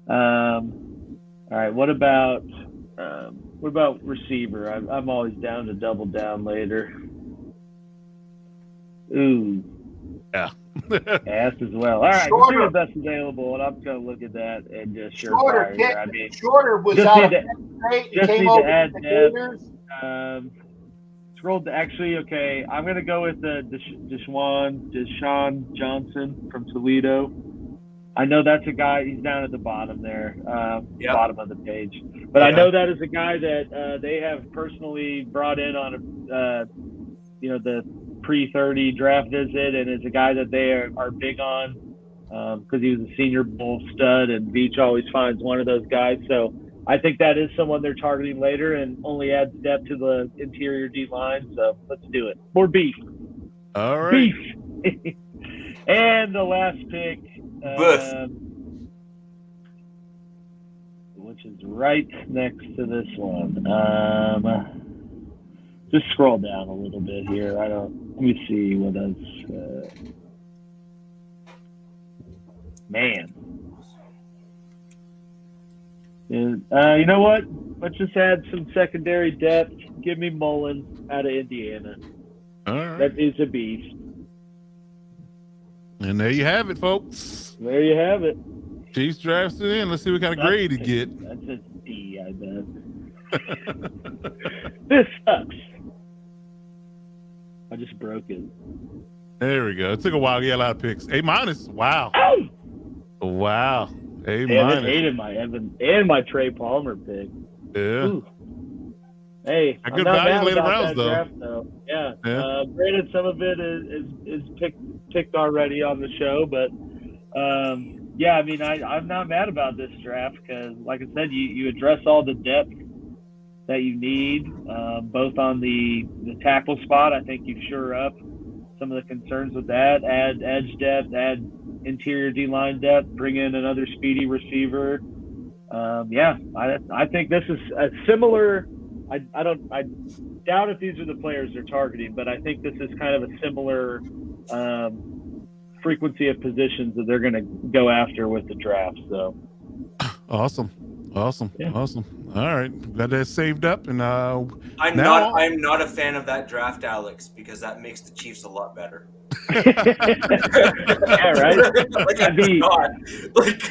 All right, what about receiver? I'm always down to double down later. Ooh. Yeah. Ass as well. All right, we'll see what that's available, and I'm going to look at that and just Shorter surefire. Shorter was just out need of to- great. just Came need to over add to the depth. Gators. Scrolled actually, okay. I'm gonna go with the Deshaun Johnson from Toledo. I know that's a guy. He's down at the bottom there, bottom of the page. But I know that is a guy that they have personally brought in on the pre-30 draft visit, and is a guy that they are big on because he was a Senior Bowl stud, and Beach always finds one of those guys. So I think that is someone they're targeting later and only adds depth to the interior D line. So let's do it. More beef. All right. Beef. And the last pick, which is right next to this one. Just scroll down a little bit here. Let me see what else. Man. You know what? Let's just add some secondary depth. Give me Mullen out of Indiana. All right. That is a beast. And there you have it, folks. There you have it. Chiefs drafts it in. Let's see what kind of grade he get. That's a D, I bet. This sucks. I just broke it. There we go. It took a while to get a lot of picks. A-. Wow. Oh! Wow. A-. Damn, it hated my Evan and my Trey Palmer pick. Yeah. Ooh. Hey, A I'm good not value mad later about rounds, that though. draft, though. Yeah. Yeah. Granted, some of it is picked already on the show, but yeah, I mean, I'm not mad about this draft because, like I said, you address all the depth that you need, both on the tackle spot. I think you shore up some of the concerns with that. Add edge depth, add interior D-line depth, bring in another speedy receiver. Yeah, I think this is a similar. I doubt if these are the players they're targeting, but I think this is kind of a similar frequency of positions that they're going to go after with the draft. So Awesome. Yeah. All right. Got that saved up, and I'm now- not a fan of that draft, Alex, because that makes the Chiefs a lot better. Yeah, right. Like, I'd be- not. Like,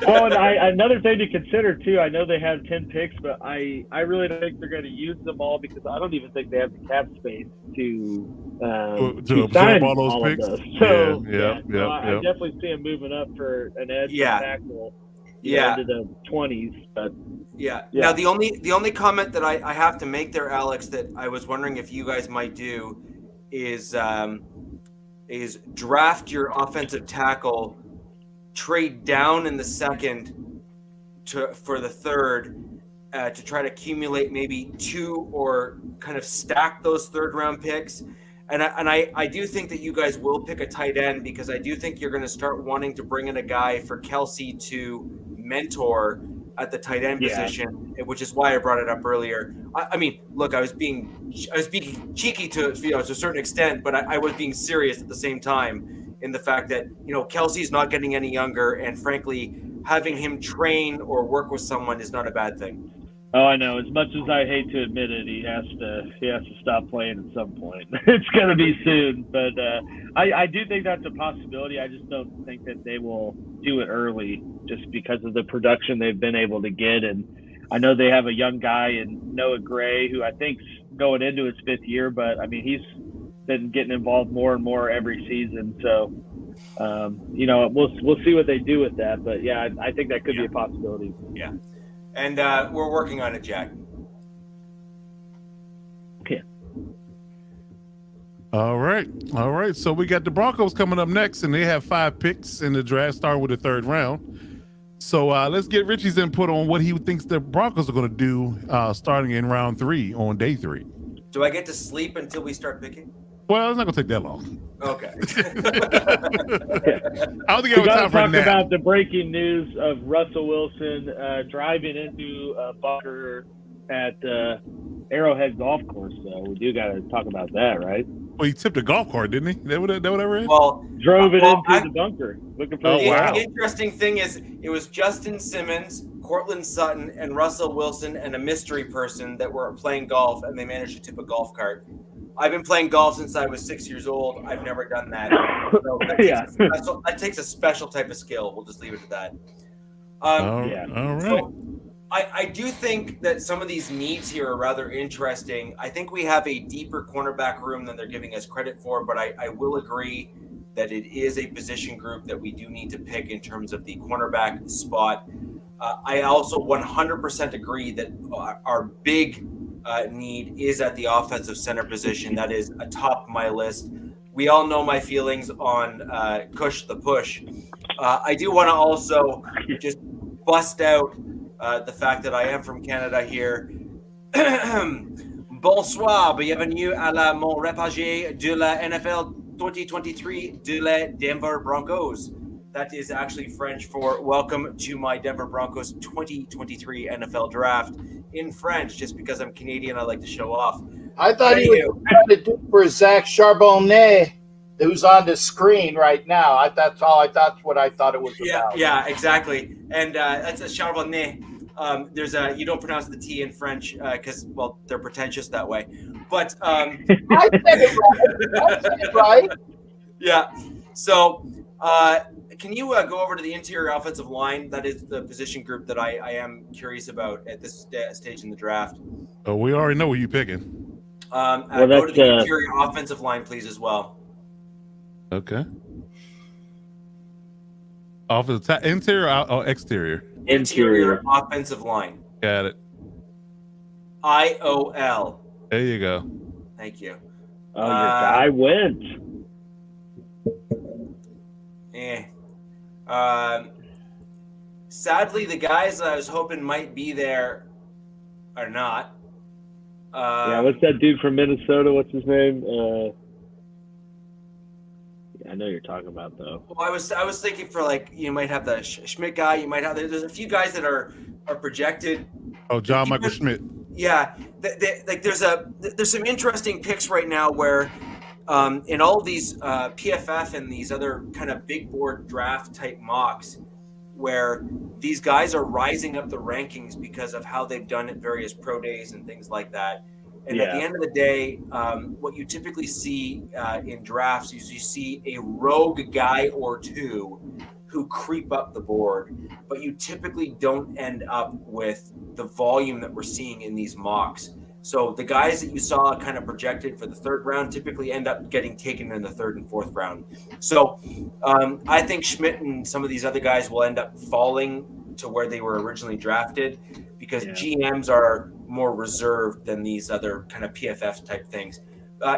Well, and another thing to consider too. I know they have 10 picks, but I really don't think they're going to use them all because I don't even think they have the cap space to absorb sign all those all picks. of those. So Yeah. I definitely see them moving up for an edge Yeah. tackle. yeah. Into the 20s, but Yeah. Yeah. Now the only comment that I have to make there, Alex, that I was wondering if you guys might do is draft your offensive tackle, trade down in the second for the third, to try to accumulate maybe 2 or kind of stack those third round picks. And I do think that you guys will pick a tight end, because I do think you're going to start wanting to bring in a guy for Kelsey to mentor at the tight end position, which is why I brought it up earlier. I mean, look, I was being cheeky to a certain extent, but I was being serious at the same time, in the fact that Kelsey's not getting any younger, and frankly, having him train or work with someone is not a bad thing. Oh, I know. As much as I hate to admit it, he has to stop playing at some point. It's going to be soon, but I do think that's a possibility. I just don't think that they will do it early, just because of the production they've been able to get. And I know they have a young guy in Noah Gray, who I think's going into his 5th year, but I mean, he's been getting involved more and more every season. So, we'll see what they do with that. But yeah, I think that could be a possibility. Yeah. And we're working on it, Jack. Okay. All right. So we got the Broncos coming up next, and they have 5 picks in the draft, starting with the 3rd round. So let's get Richie's input on what he thinks the Broncos are going to do starting in round 3 on day 3. Do I get to sleep until we start picking? Well, it's not going to take that long. Okay. I don't think I We have got to time for a talk nap. about the breaking news of Russell Wilson driving into a bunker at Arrowhead Golf Course. So we do got to talk about that, right? Well, he tipped a golf cart, didn't he? That what I read? Well, Drove it well, into the bunker. Looking for Oh, wow. The interesting thing is, it was Justin Simmons, Cortland Sutton, and Russell Wilson, and a mystery person that were playing golf, and they managed to tip a golf cart. I've been playing golf since I was 6 years old. I've never done that. So that takes a special type of skill. We'll just leave it at that. All right. So I do think that some of these needs here are rather interesting. I think we have a deeper cornerback room than they're giving us credit for, but I will agree that it is a position group that we do need to pick in terms of the cornerback spot. I also 100% agree that our big need is at the offensive center position. That is atop my list. We all know my feelings on Kush the Push. I do want to also just bust out the fact that I am from Canada here. Bonsoir, bienvenue à la mon reportage de la NFL 2023 de la Denver Broncos. That is actually French for welcome to my Denver Broncos 2023 NFL draft in French. Just because I'm Canadian, I like to show off. I thought he was trying to do for Zach Charbonnet, who's on the screen right now. That's what I thought it was about. Yeah, exactly. And that's a Charbonnet. You don't pronounce the T in French because, well, they're pretentious that way. But I said it right. Yeah. So can you go over to the interior offensive line? That is the position group that I am curious about at this stage in the draft. Oh, we already know what you're picking. Go to the interior offensive line, please, as well. Okay. Interior or exterior? Interior offensive line. Got it. IOL. There you go. Thank you. Oh, your guy went. Sadly, the guys that I was hoping might be there are not. What's that dude from Minnesota? What's his name? I know you're talking about though. Well, I was thinking for you might have the Schmidt guy. You might have there's a few guys that are projected. Oh, John Michael Schmidt. Yeah, there's some interesting picks right now where in all of these PFF and these other kind of big board draft type mocks, where these guys are rising up the rankings because of how they've done at various pro days and things like that. And at the end of the day, what you typically see in drafts is you see a rogue guy or two who creep up the board, but you typically don't end up with the volume that we're seeing in these mocks. So the guys that you saw kind of projected for the 3rd round typically end up getting taken in the 3rd and 4th round. So I think Schmidt and some of these other guys will end up falling to where they were originally drafted, because Yeah. GMs are more reserved than these other kind of PFF type things.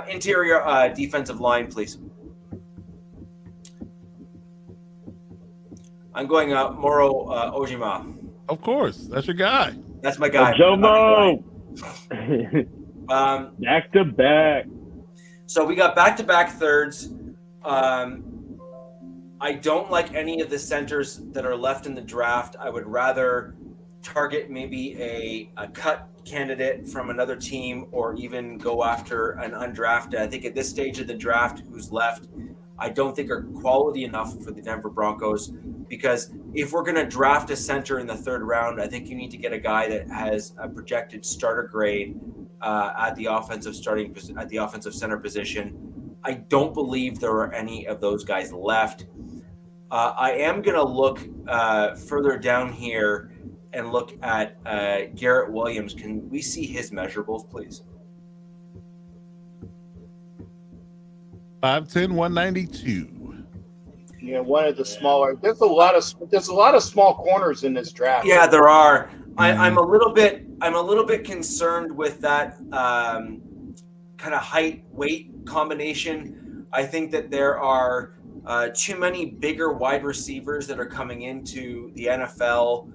Interior defensive line, please. I'm going Moro Ojima. Of course, that's your guy. That's my guy. Jomo. Back to back. So we got back-to-back thirds. I don't like any of the centers that are left in the draft. I would rather target maybe a cut candidate from another team, or even go after an undrafted. I think at this stage of the draft, who's left, I don't think are quality enough for the Denver Broncos, because if we're going to draft a center in the third round, I think you need to get a guy that has a projected starter grade at the offensive center position. I don't believe there are any of those guys left. I am going to look further down here and look at Garrett Williams. Can we see his measurables, please? 5'10", 192. Yeah, one of the smaller. There's a lot of small corners in this draft. Yeah, there are. I'm a little bit concerned with that kind of height weight combination. I think that there are too many bigger wide receivers that are coming into the NFL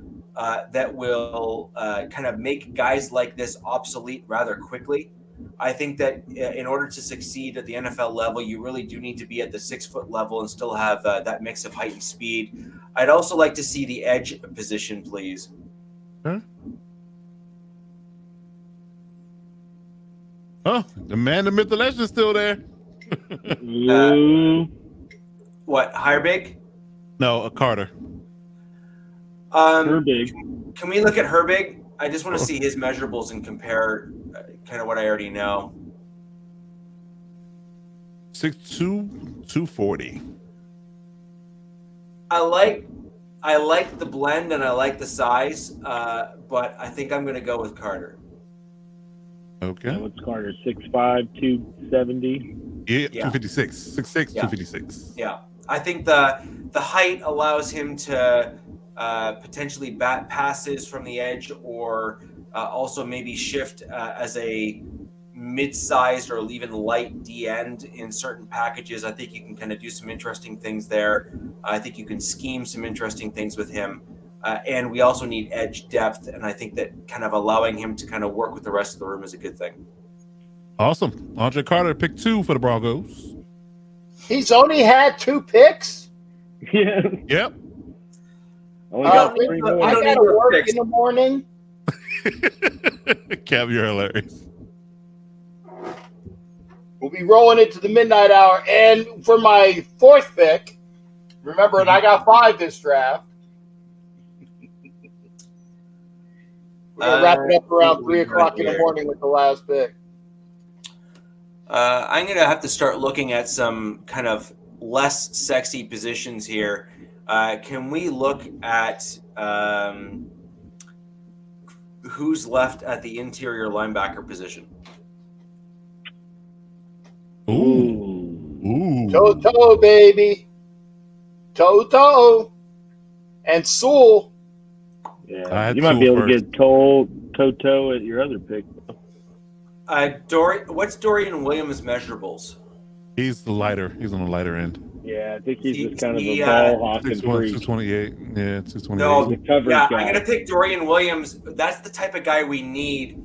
that will kind of make guys like this obsolete rather quickly. I think that in order to succeed at the NFL level, you really do need to be at the 6 foot level and still have that mix of height and speed. I'd also like to see the edge position, please. Huh? Oh, the man, the myth, the legend is still there. What, Herbig? No, a Carter. Herbig. Can we look at Herbig? I just want to see his measurables and compare kind of what I already know. 6'2", 240. I like the blend and I like the size, but I think I'm going to go with Carter. Okay. What's Carter? 6'5", 270. Yeah, 256. 6'6", Yeah. 256. Yeah, I think the height allows him to potentially bat passes from the edge, or also maybe shift as a mid-sized or even light D end in certain packages. I think you can kind of do some interesting things there. I think you can scheme some interesting things with him. And we also need edge depth. And I think that kind of allowing him to kind of work with the rest of the room is a good thing. Awesome. Andre Carter, pick 2 for the Broncos. He's only had 2 picks. Yeah. Yep. Only got I 3 more. I got to work in the morning. Kev, you're hilarious. We'll be rolling into the midnight hour. And for my 4th pick, remember, I got 5 this draft. We're going to wrap it up around 3 o'clock in the morning with the last pick. I'm going to have to start looking at some kind of less sexy positions here. Can we look at who's left at the interior linebacker position? Ooh. Toto, baby. Toto. And Sewell. Yeah, you might be able to get Toto at your other pick. What's Dorian Williams' measurables? He's the lighter. He's on the lighter end. Yeah, I think he's just kind of a ball hawking freak. 228. Yeah, 228. No, guy. I'm going to pick Dorian Williams. That's the type of guy we need.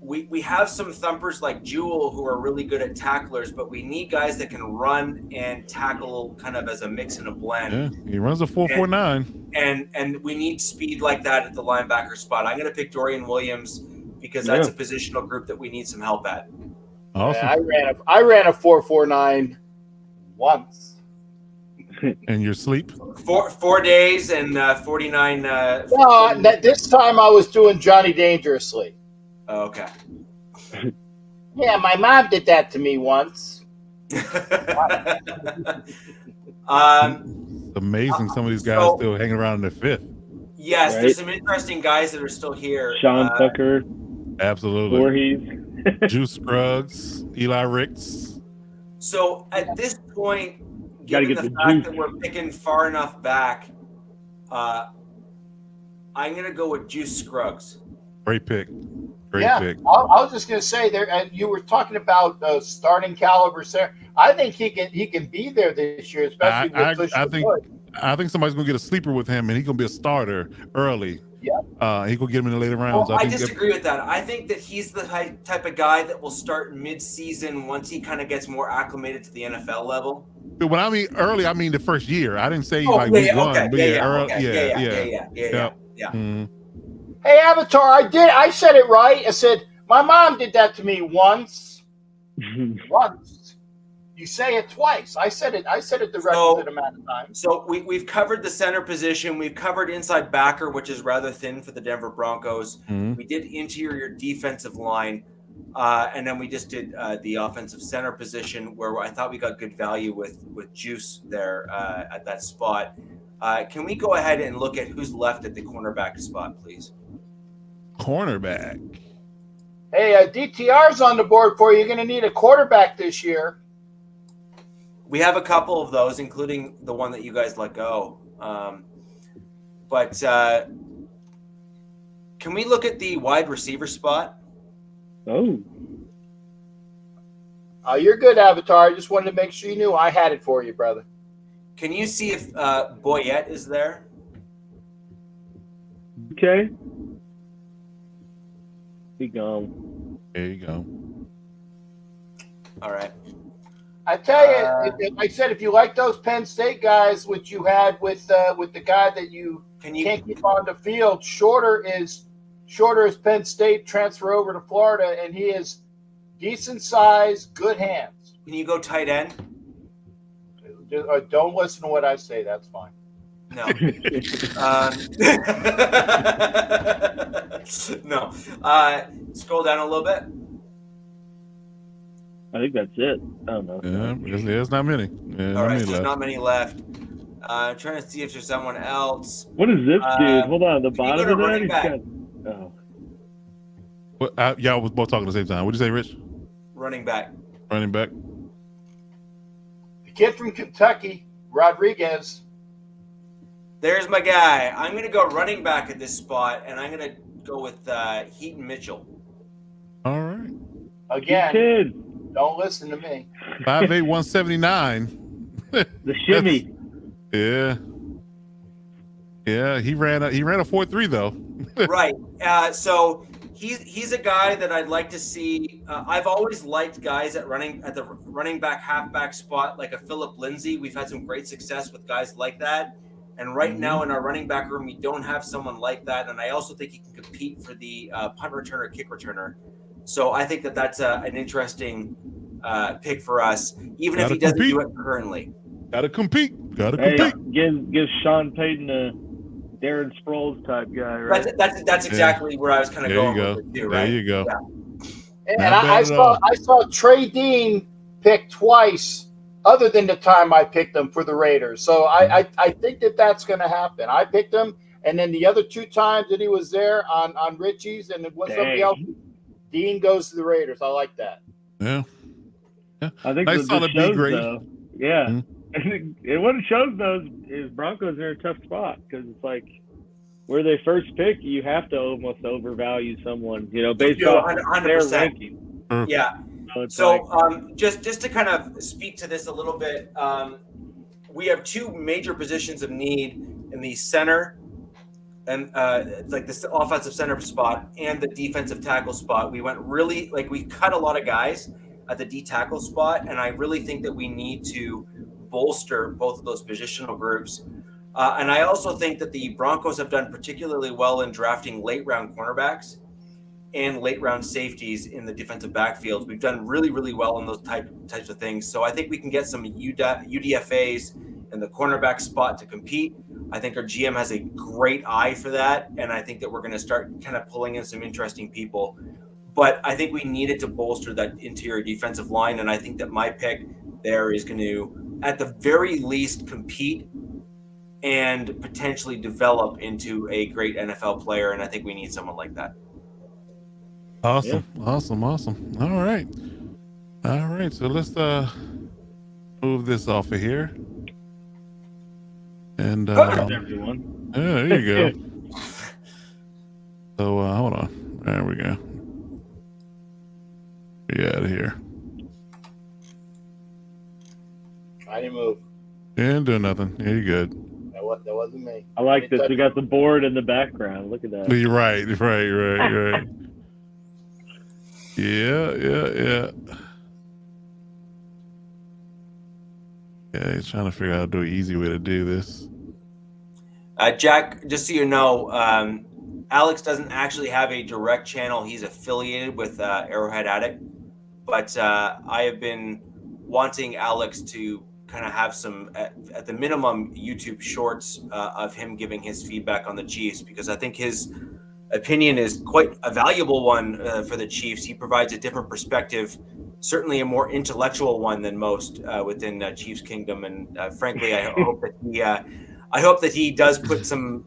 We have some thumpers like Jewell who are really good at tacklers, but we need guys that can run and tackle kind of as a mix and a blend. Yeah, he runs a 4.49. And we need speed like that at the linebacker spot. I'm going to pick Dorian Williams because that's a positional group that we need some help at. Awesome. Yeah, I ran a 4.49 once. And your sleep? 4 days and 49. This time I was doing Johnny Dangerously. Oh, okay. Yeah, my mom did that to me once. Amazing. Some of these guys still hanging around in their 5th. Yes, right? There's some interesting guys that are still here. Sean Tucker. Absolutely. Voorhees. Juice Scruggs. Eli Ricks. So at this point, Gotta given get the the fact juice. that we're picking far enough back, I'm gonna go with Juice Scruggs. Great pick. Great Yeah, pick. I was just going to say there, and you were talking about starting caliber. There, I think he can be there this year, especially with Christian Wood. I think somebody's gonna get a sleeper with him, and he's gonna be a starter early. Yeah. He gonna get him in the later rounds. Well, I disagree with that. I think that he's the type of guy that will start mid-season once he kind of gets more acclimated to the NFL level. When I mean early, I mean the first year. I didn't say week one, but yeah. Mm-hmm. Hey, Avatar, I said it right. I said my mom did that to me once. Once. You say it twice. I said it the requisite amount of times. So we've covered the center position. We've covered inside backer, which is rather thin for the Denver Broncos. Mm-hmm. We did interior defensive line. And then we just did the offensive center position, where I thought we got good value with Juice there at that spot. Can we go ahead and look at who's left at the cornerback spot, please? Cornerback. Hey, DTR's on the board for you. You're going to need a quarterback this year. We have a couple of those, including the one that you guys let go. But can we look at the wide receiver spot? Oh. You're good, Avatar. I just wanted to make sure you knew I had it for you, brother. Can you see if Boyette is there? Okay. Be gone. There you go. All right. I tell you, I said if you like those Penn State guys, which you had with the guy that you can't keep on the field, Shorter is Penn State, transfer over to Florida, and he is decent size, good hands. Can you go tight end? Don't listen to what I say. That's fine. No. No. Scroll down a little bit. I think that's it. I don't know. Yeah, there's not many. All right, there's not many left. Trying to see if there's someone else. What is this dude? Hold on, the can you bottom go of to that. running He's back? got. Oh. What, y'all was both talking at the same time. What'd you say, Rich? Running back. Running back. The kid from Kentucky, Rodriguez. There's my guy. I'm going to go running back at this spot, and I'm going to go with Heaton Mitchell. All right. Again, don't listen to me. 5'8", 179. The shimmy. Yeah. Yeah, he ran a 4.3 though. Right. So he's a guy that I'd like to see. I've always liked guys at the running back, halfback spot, like a Philip Lindsay. We've had some great success with guys like that. And right now in our running back room, we don't have someone like that. And I also think he can compete for the punt returner, kick returner. So I think that's an interesting pick for us, even if he doesn't do it currently. Gotta compete. Hey, give Sean Payton a Darren Sproles type guy, right? That's exactly where I was kind of going with it too, right? There you go. Yeah. And I saw Trey Dean pick twice, other than the time I picked him for the Raiders. So I think that's going to happen. I picked him, and then the other two times that he was there on Richie's, and it was somebody else. Dean goes to the Raiders. I like that. Yeah. I think nice solid B grade. Though, yeah. Mm-hmm. And what it shows, though, is Broncos are in a tough spot because it's like where they first pick, you have to almost overvalue someone, based off 100%. their ranking. Yeah. So, just to kind of speak to this a little bit, we have two major positions of need in the center and like this offensive center spot and the defensive tackle spot. We went really we cut a lot of guys at the D tackle spot, and I really think that we need to bolster both of those positional groups. And I also think that the Broncos have done particularly well in drafting late round cornerbacks and late round safeties in the defensive backfield. We've done really, really well in those types of things. So I think we can get some UDFAs in the cornerback spot to compete. I think our GM has a great eye for that. And I think that we're going to start kind of pulling in some interesting people. But I think we needed to bolster that interior defensive line. And I think that my pick there is going to, at the very least, compete and potentially develop into a great NFL player. And I think we need someone like that. Awesome. All right. So let's move this off of here. And everyone. there you go. So hold on. There we go. Get out of here. I didn't move. Didn't do nothing. Yeah, you're good. That wasn't me. I like this. We got the board in the background. Look at that. You're right. Yeah. Yeah, he's trying to figure out how to do an easy way to do this. Jack, just so you know, Alex doesn't actually have a direct channel. He's affiliated with Arrowhead Addict, but I have been wanting Alex to kind of have some, at the minimum, YouTube shorts of him giving his feedback on the Chiefs, because I think his opinion is quite a valuable one for the Chiefs. He provides a different perspective, certainly a more intellectual one than most within Chiefs Kingdom. And frankly, I hope that he does put some,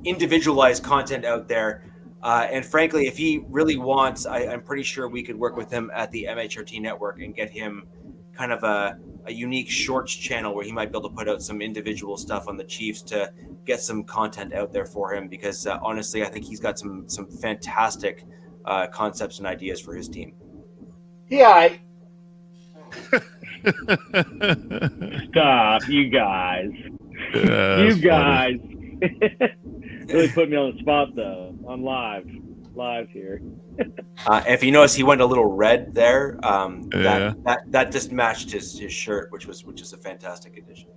individualized content out there. And frankly, if he really wants, I'm pretty sure we could work with him at the MHRT network and get him kind of a unique shorts channel where he might be able to put out some individual stuff on the Chiefs to get some content out there for him. Because honestly, I think he's got some fantastic concepts and ideas for his team. Yeah. Stop, you guys. Yeah, You guys. Really put me on the spot though. On live here. If you notice, he went a little red there. Yeah. That just matched his shirt, which is a fantastic addition.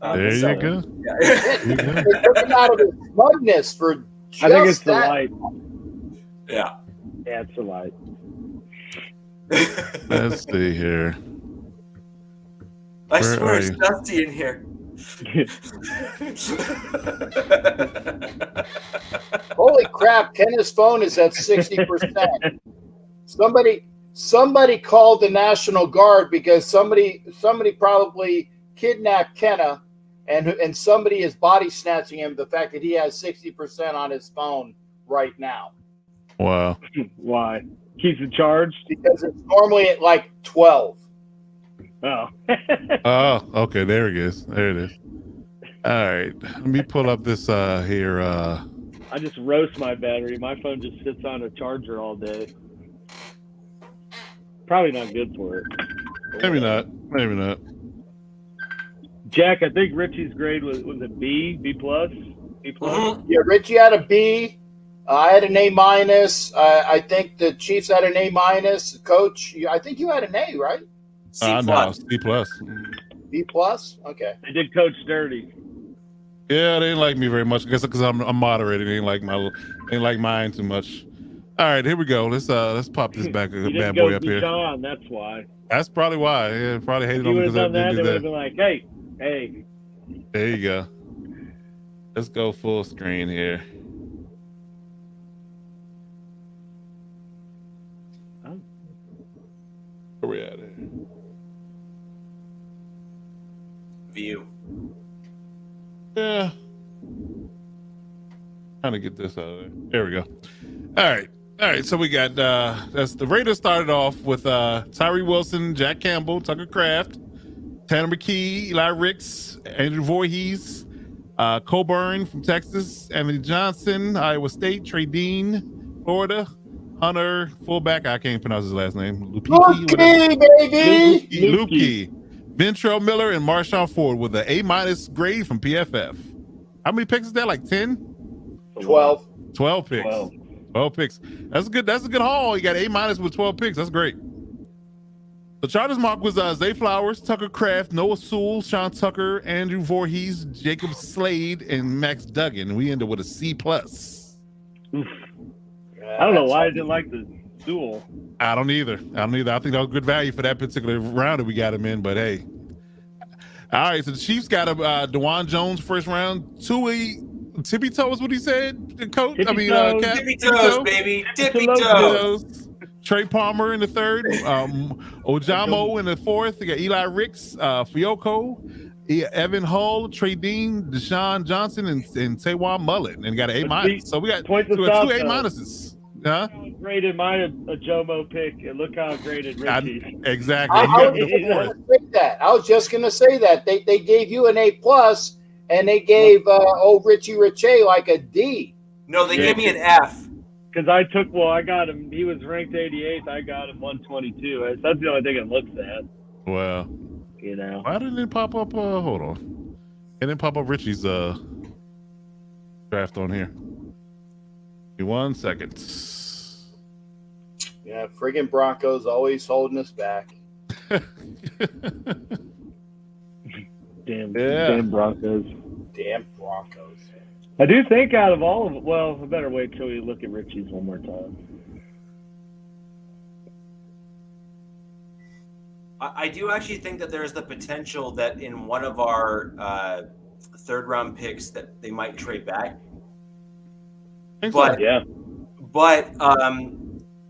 There you go. Yeah. It's coming out of his smugness for just I think it's the that. light. Yeah. Yeah, it's the light. Let's see here. I Where swear are it's you? dusty in here. Holy crap, Kenna's phone is at 60%. Somebody called the National Guard because somebody probably kidnapped Kenna and somebody is body snatching him, the fact that he has 60% on his phone right now. Wow. Why? Keeps it charged? Because it's normally at like 12. Oh. Oh, okay. There it is. There it is. All right. Let me pull up this here. I just roast my battery. My phone just sits on a charger all day. Probably not good for it. Maybe not. Maybe not. Jack, I think Richie's grade was it B plus? B plus? Mhm. Yeah, Richie had a B. I had an A minus. I think the Chiefs had an A minus. Coach, I think you had an A, right? C+. No, C plus. B plus. Okay. They did Coach dirty. Yeah, they didn't like me very much. I guess because I'm moderated. They ain't like mine too much. All right, here we go. Let's pop this You bad didn't boy go up here. Deshaun, that's why. That's probably why. Yeah, probably hated If you on me would have because I done that, didn't they do would have that. been like, hey. There you go. Let's go full screen here. Oh. Where we at here? View. Yeah. Trying to get this out of there. There we go. All right. So we got that's the Raiders started off with Tyree Wilson, Jack Campbell, Tucker Kraft, Tanner McKee, Eli Ricks, Andrew Voorhees, Coburn from Texas, Anthony Johnson, Iowa State, Trey Dean, Florida, Hunter, fullback. I can't pronounce his last name. Lukey, baby. Lukey. Ventrell Miller and Marshawn Ford with an A minus grade from PFF. How many picks is that? Like 10? 12. 12 picks. 12 picks. That's a good haul. You got A minus with 12 picks. That's great. The Chargers mark was Zay Flowers, Tucker Kraft, Noah Sewell, Sean Tucker, Andrew Voorhees, Jacob Slade, and Max Duggan. We ended with a C plus. I don't know why I didn't like the duel. I don't either. I think that was good value for that particular round that we got him in, but hey. All right, so the Chiefs got a DeJuan Jones first round. Tippy toes, what he said? The coach? Tippy toes. Cap? Tippy toes, baby. Tippy Tippy toes. Trey Palmer in the third. Ojamo in the fourth. We got Eli Ricks, Fiocco, Evan Hull, Trey Dean, Deshaun Johnson, and Taywan Mullen, and got an A minus. So we got two A minuses. Huh? Graded mine a Jomo pick, and look how graded Richie's. Exactly. I was just going to say that. They gave you an A plus, and they gave Richie Riche like a D. No, they gave me an F. Because I got him. He was ranked 88th. I got him 122. That's the only thing it looks at. Well, You know. why didn't it pop up? Hold on. It didn't pop up Richie's draft on here. Give me 1 second. Yeah, friggin' Broncos always holding us back. Damn Broncos. Damn Broncos. I do think out of all of it, well, I better wait till we look at Richie's one more time. I do actually think that there's the potential that in one of our third-round picks that they might trade back. But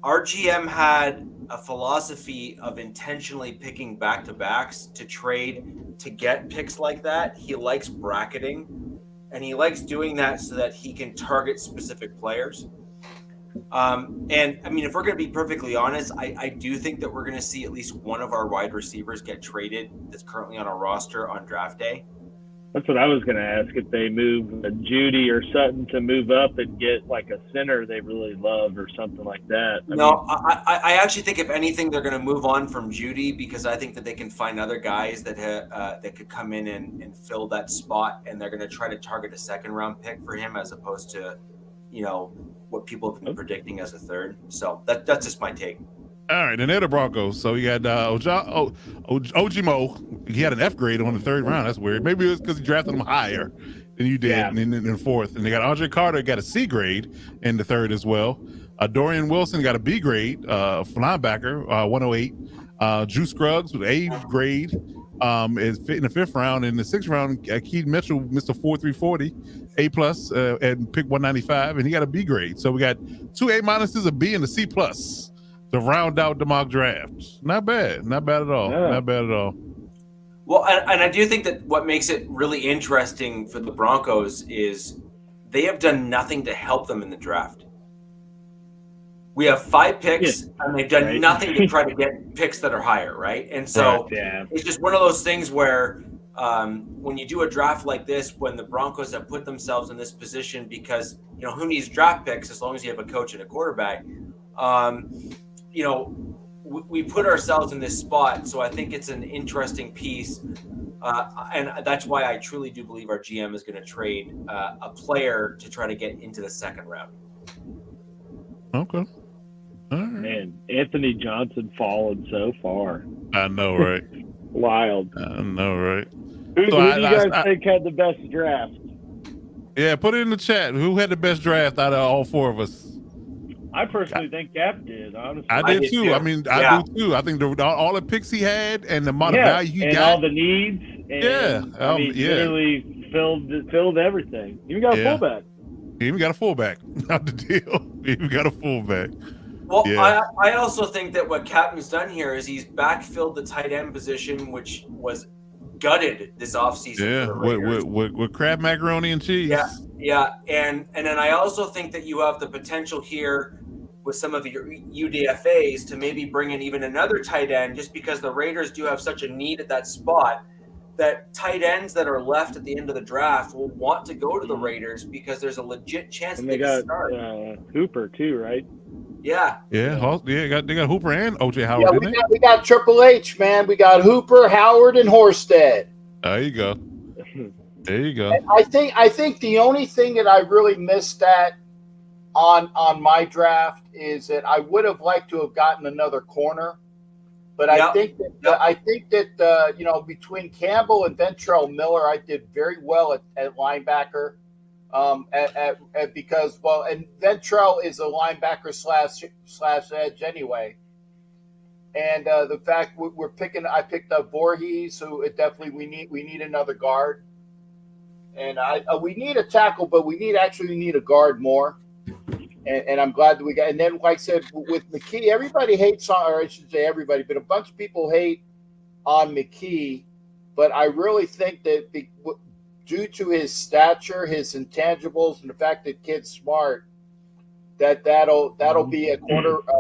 our GM had a philosophy of intentionally picking back-to-backs to trade to get picks like that. He likes bracketing, and he likes doing that so that he can target specific players. And I mean, if we're going to be perfectly honest, I do think that we're going to see at least one of our wide receivers get traded that's currently on our roster on draft day. That's what I was going to ask, if they move Judy or Sutton to move up and get like a center they really love or something like that. I actually think if anything, they're going to move on from Judy because I think that they can find other guys that that could come in and fill that spot, and they're going to try to target a second-round pick for him as opposed to, what people have been predicting as a third. So that's just my take. All right, and they're the Broncos. So you had Ojimo. He had an F grade on the third round. That's weird. Maybe it was because he drafted him higher than you did in the fourth. And they got Andre Carter, got a C grade in the third as well. Dorian Wilson got a B grade, linebacker, 108. Drew Scruggs with A grade is fit in the fifth round. In the sixth round, Keith Mitchell, Mr. 4340, A plus, and pick 195, and he got a B grade. So we got 2 A minuses, a B, and a C plus to round out the mock draft. Not bad at all. Yeah. Not bad at all. Well, and I do think that what makes it really interesting for the Broncos is they have done nothing to help them in the draft. We have 5 picks, and they've done nothing to try to get picks that are higher, right? And so it's just one of those things where when you do a draft like this, when the Broncos have put themselves in this position, because who needs draft picks as long as you have a coach and a quarterback? We put ourselves in this spot. So I think it's an interesting piece. And that's why I truly do believe our GM is going to trade a player to try to get into the second round. Okay. All right. Man, Anthony Johnson fallen so far. I know, right? Wild. I know, right? Who do you guys think had the best draft? Yeah, put it in the chat. Who had the best draft out of all 4 of us? I personally think Cap did, honestly. I did too. I mean, I do too. I think all the picks he had and the amount of value he got. And all the needs. And, literally filled everything. You got a fullback. He even got a fullback. Not the deal. He even got a fullback. Well, I also think that what Captain's done here is he's backfilled the tight end position, which was gutted this offseason. Yeah, with crab macaroni and cheese. Yeah. And then I also think that you have the potential here with some of your UDFAs to maybe bring in even another tight end, just because the Raiders do have such a need at that spot that tight ends that are left at the end of the draft will want to go to the Raiders because there's a legit chance and they got Hooper too, right? Yeah. They got Hooper and OJ Howard. We got Triple H, man. We got Hooper, Howard, and Horsted. There you go. There you go. And I think the only thing that I really missed on my draft is that I would have liked to have gotten another corner, but I think that between Campbell and Ventrell Miller, I did very well at linebacker. Because Ventrell is a linebacker slash edge anyway, and the fact I picked up Voorhees, who definitely we need another guard, and we need a tackle, but we need a guard more, and I'm glad that we got. And then, like I said, with McKee, everybody hates on, or I should say everybody, but a bunch of people hate on McKee, but I really think that due to his stature, his intangibles, and the fact that kid's smart, that'll be a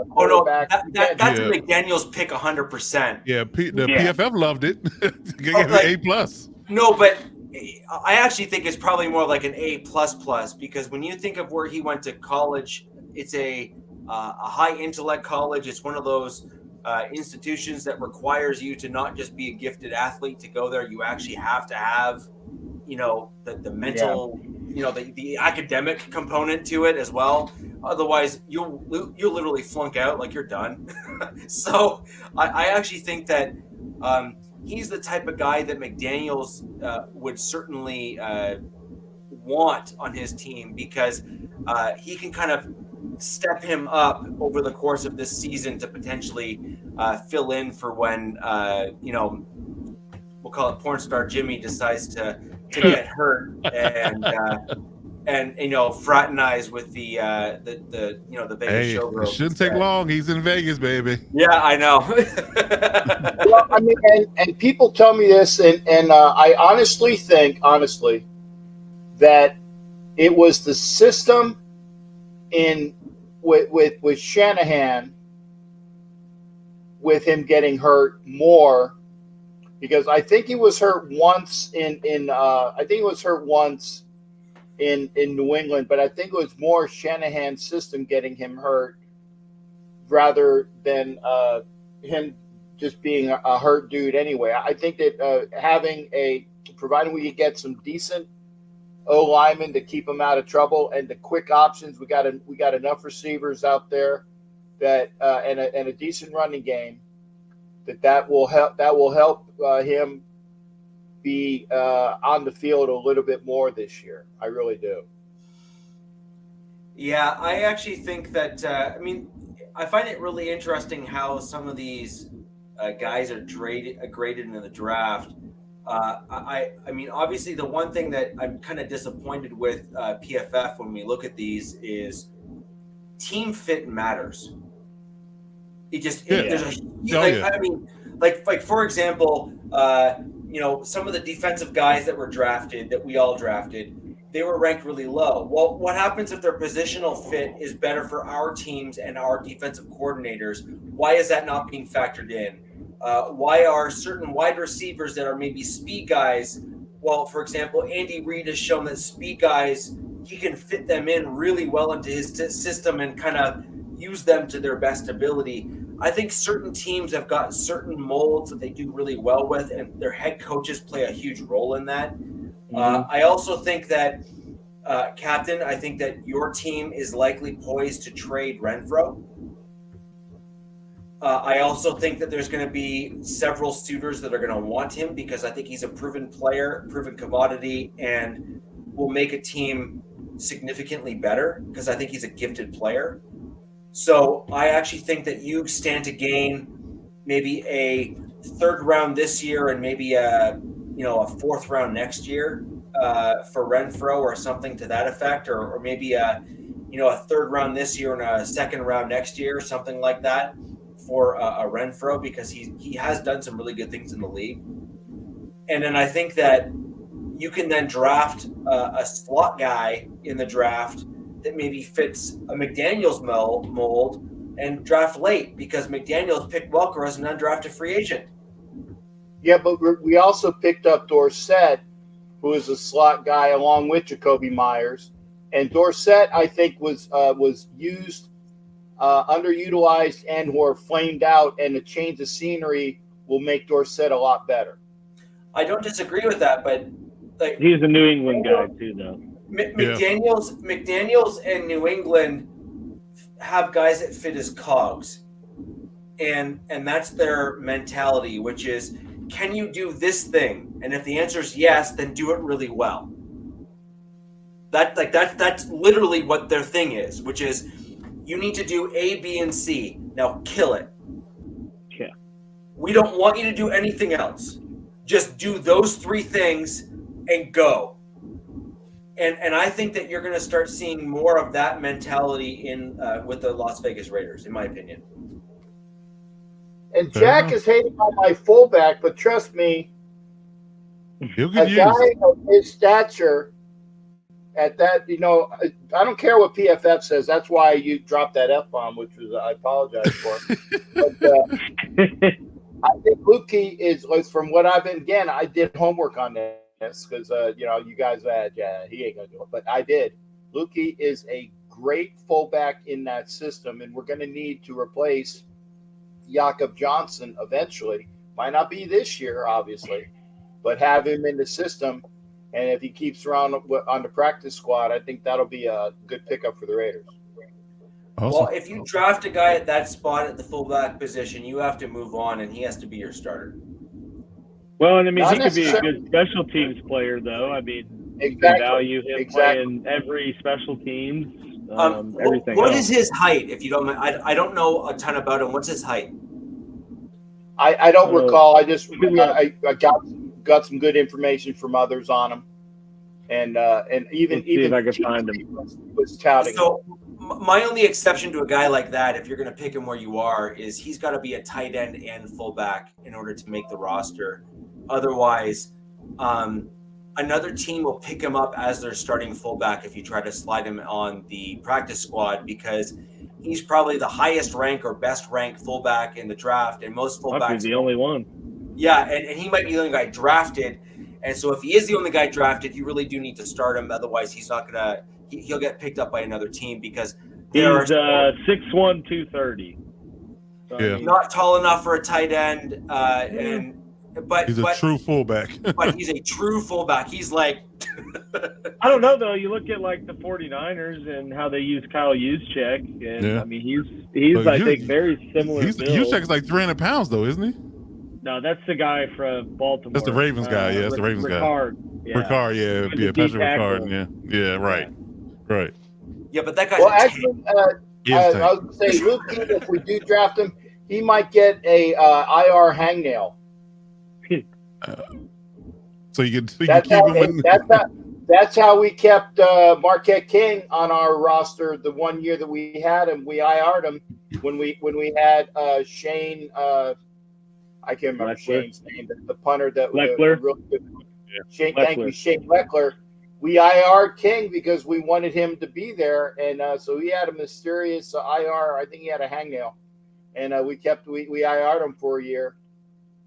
quarterback. That's a McDaniel's pick 100%. Yeah, PFF loved it. A plus. No, but I actually think it's probably more like an A++, because when you think of where he went to college it's a high intellect college. It's one of those institutions that requires you to not just be a gifted athlete to go there. You actually have to have, the mental, the academic component to it as well. Otherwise, you'll literally flunk out, like you're done. So I actually think that he's the type of guy that McDaniels would certainly want on his team, because he can kind of step him up over the course of this season to potentially fill in for when we'll call it porn star Jimmy decides to get hurt and fraternize with the Vegas Show. It shouldn't take long. He's in Vegas, baby. Yeah, I know. Well, I mean, and people tell me this, and I honestly think that it was the system with Shanahan, with him getting hurt more, because I think he was hurt once in New England, but I think it was more Shanahan's system getting him hurt rather than him just being a hurt dude anyway. I think that providing we could get some decent O linemen to keep him out of trouble, and the quick options, we got enough receivers out there that and a decent running game that will help him be on the field a little bit more this year. I really do. Yeah, I actually think that I find it really interesting how some of these guys are graded in the draft. I mean, obviously, the one thing that I'm kind of disappointed with PFF when we look at these is team fit matters. There's a I mean, like for example, some of the defensive guys that were drafted, that we all drafted, they were ranked really low. Well, what happens if their positional fit is better for our teams and our defensive coordinators? Why is that not being factored in? Why are certain wide receivers that are maybe speed guys? Well, for example, Andy Reid has shown that speed guys, he can fit them in really well into his system and kind of use them to their best ability. I think certain teams have got certain molds that they do really well with, and their head coaches play a huge role in that. I also think that, Captain, I think that your team is likely poised to trade Renfro. I also think that there's going to be several suitors that are going to want him, because I think he's a proven player, proven commodity, and will make a team significantly better, because I think he's a gifted player. So I actually think that you stand to gain maybe a third round this year and maybe a fourth round next year for Renfro, or something to that effect, or maybe a third round this year and a second round next year, something like that for a Renfro, because he has done some really good things in the league. And then I think that you can then draft a slot guy in the draft that maybe fits a McDaniels mold and draft late, because McDaniels picked Welker as an undrafted free agent. Yeah, but we also picked up Dorsett, who is a slot guy, along with Jacoby Myers. And Dorsett, I think, was used, underutilized, and/or flamed out, and a change of scenery will make Dorsett a lot better. I don't disagree with that, but he's a New England guy too, though. McDaniels and New England have guys that fit as cogs, and that's their mentality, which is, can you do this thing? And if the answer is yes, then do it really well. That's literally what their thing is, which is, you need to do A, B, and C. Now kill it. Yeah. We don't want you to do anything else. Just do those three things and go. And I think that you're going to start seeing more of that mentality in with the Las Vegas Raiders, in my opinion. And Jack is hating on my fullback, but trust me, a guy of his stature at that, I don't care what PFF says. That's why you dropped that F-bomb, which was, I apologize for. But I think Lukey is, from what I've been, again, I did homework on this because, you guys had, he ain't going to do it. But I did. Lukey is a great fullback in that system, and we're going to need to replace Jakob Johnson eventually. Might not be this year, obviously, but have him in the system. And if he keeps around on the practice squad, I think that'll be a good pickup for the Raiders. Awesome. Well, if you draft a guy at that spot at the fullback position, you have to move on, and he has to be your starter. Well, and I mean, Not he could be a necessarily. good special teams player, though. I mean, you Exactly. can value him Exactly. playing every special teams, everything. What else. is his height? If you don't mind, I don't know a ton about him. What's his height? I don't recall. I just yeah. I got some good information from others on him, and even Let's see if I can T- find him. was touting. So my only exception to a guy like that, if you're going to pick him where you are, is he's got to be a tight end and fullback in order to make the roster. Otherwise, another team will pick him up as their starting fullback if you try to slide him on the practice squad, because he's probably the highest rank or best ranked fullback in the draft, and most Might be fullbacks. the only one. Yeah, and he might be the only guy drafted. And so if he is the only guy drafted, you really do need to start him. Otherwise, he's not gonna. He'll get picked up by another team because He's there are 6'1", 230. So, Yeah. I mean, not tall enough for a tight end, but He's a true fullback. but he's a true fullback. He's like, I don't know though. You look at like the 49ers and how they use Kyle Juszczyk, and Yeah. I mean he's But I think very similar. build. Juszczyk's like 300 pounds though, isn't he? No, that's the guy from Baltimore. That's the Ravens guy. Yeah, that's the Ravens guy. Ricard. Yeah. Ricard, yeah, He's yeah, a Patrick deep tackle. Ricard, yeah, right. yeah, but that guy's Well, a tank. actually, He is I tank. was going to say, Luke, if we do draft him, he might get a IR hangnail. So you can keep That's how we kept Marquette King on our roster the one year that we had him. We IR'd him when we had Shane. I can't remember Leckler. Shane's name, the punter that Leckler? really good. Yeah. Shane, Leckler. thank you, Shane Leckler. We IR'd King because we wanted him to be there, and so he had a mysterious IR. I think he had a hangnail, and we IR'd him for a year.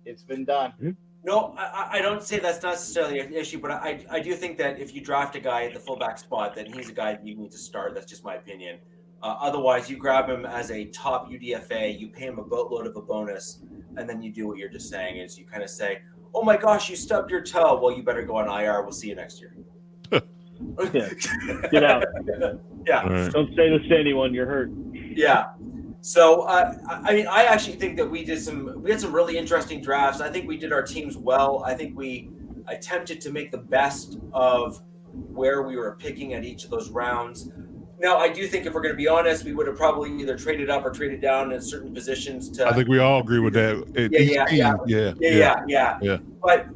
It's been done. No, I don't say that's not necessarily an issue, but I do think that if you draft a guy at the fullback spot, then he's a guy that you need to start. That's just my opinion. Otherwise, you grab him as a top UDFA, you pay him a boatload of a bonus, and then you do what you're just saying is you kind of say, oh my gosh, you stubbed your toe. Well, you better go on IR. We'll see you next year. Yeah. Get out. Yeah. Right. Don't say this to anyone. You're hurt. Yeah. So, I mean, I actually think that we had some really interesting drafts. I think we did our teams well. I think we attempted to make the best of where we were picking at each of those rounds. Now, I do think if we're going to be honest, we would have probably either traded up or traded down in certain positions to. I think we all agree with that. Yeah. But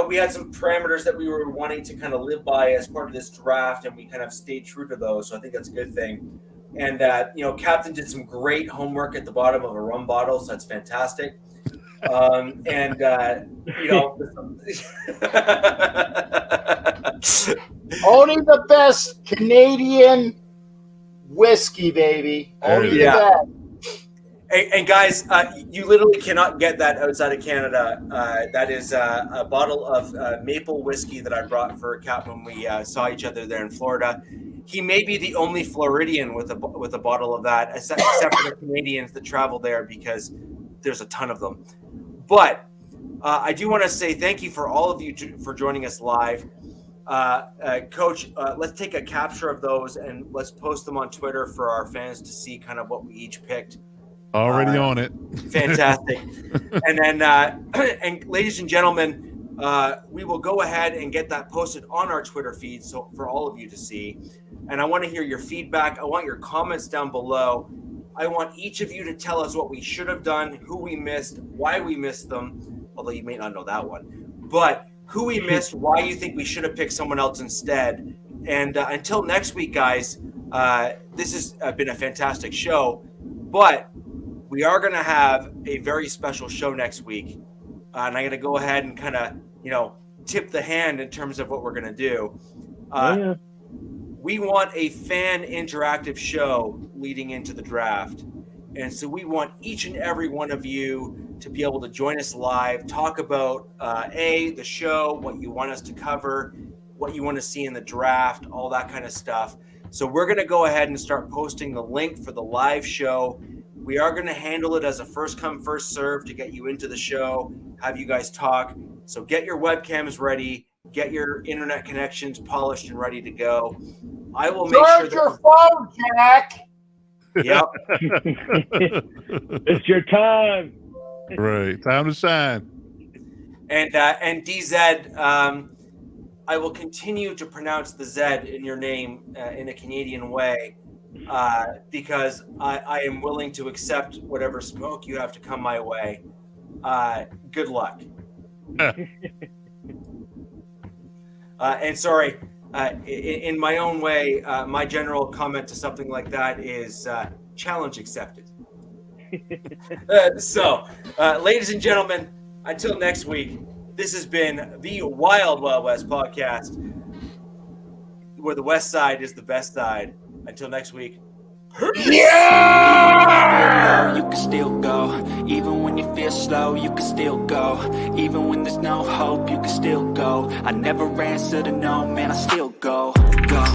we had some parameters that we were wanting to kind of live by as part of this draft, and we kind of stayed true to those. So I think that's a good thing. And Captain did some great homework at the bottom of a rum bottle, so that's fantastic. Only the best Canadian whiskey, baby. Only the best. And guys, you literally cannot get that outside of Canada. That is a bottle of maple whiskey that I brought for Cap when we saw each other there in Florida. He may be the only Floridian with a bottle of that, except for the Canadians that travel there, because there's a ton of them. But I do want to say thank you for all of you for joining us live. Coach, let's take a capture of those and let's post them on Twitter for our fans to see kind of what we each picked. Already on it. Fantastic. And then, and ladies and gentlemen, we will go ahead and get that posted on our Twitter feed so for all of you to see. And I want to hear your feedback. I want your comments down below. I want each of you to tell us what we should have done, who we missed, why we missed them, although you may not know that one. But who we missed, why you think we should have picked someone else instead. And until next week, guys, this has been a fantastic show. But we are going to have a very special show next week. And I'm going to go ahead and kind of, tip the hand in terms of what we're going to do. We want a fan interactive show leading into the draft. And so we want each and every one of you to be able to join us live, talk about, the show, what you want us to cover, what you want to see in the draft, all that kind of stuff. So we're going to go ahead and start posting the link for the live show. We are going to handle it as a first come, first serve to get you into the show, have you guys talk. So get your webcams ready, get your internet connections polished and ready to go. I will make Charge sure your phone, Jack. Yep. It's your time. Right. Time to shine. And DZ, I will continue to pronounce the Z in your name in a Canadian way because I am willing to accept whatever smoke you have to come my way. Good luck. And sorry, in my own way, my general comment to something like that is challenge accepted. So, ladies and gentlemen, until next week, this has been the Wild Wild West podcast, where the West Side is the best side. Until next week. Yeah! You can still go, even when you feel slow, you can still go, even when there's no hope, you can still go. I never answer to no, man, I still go.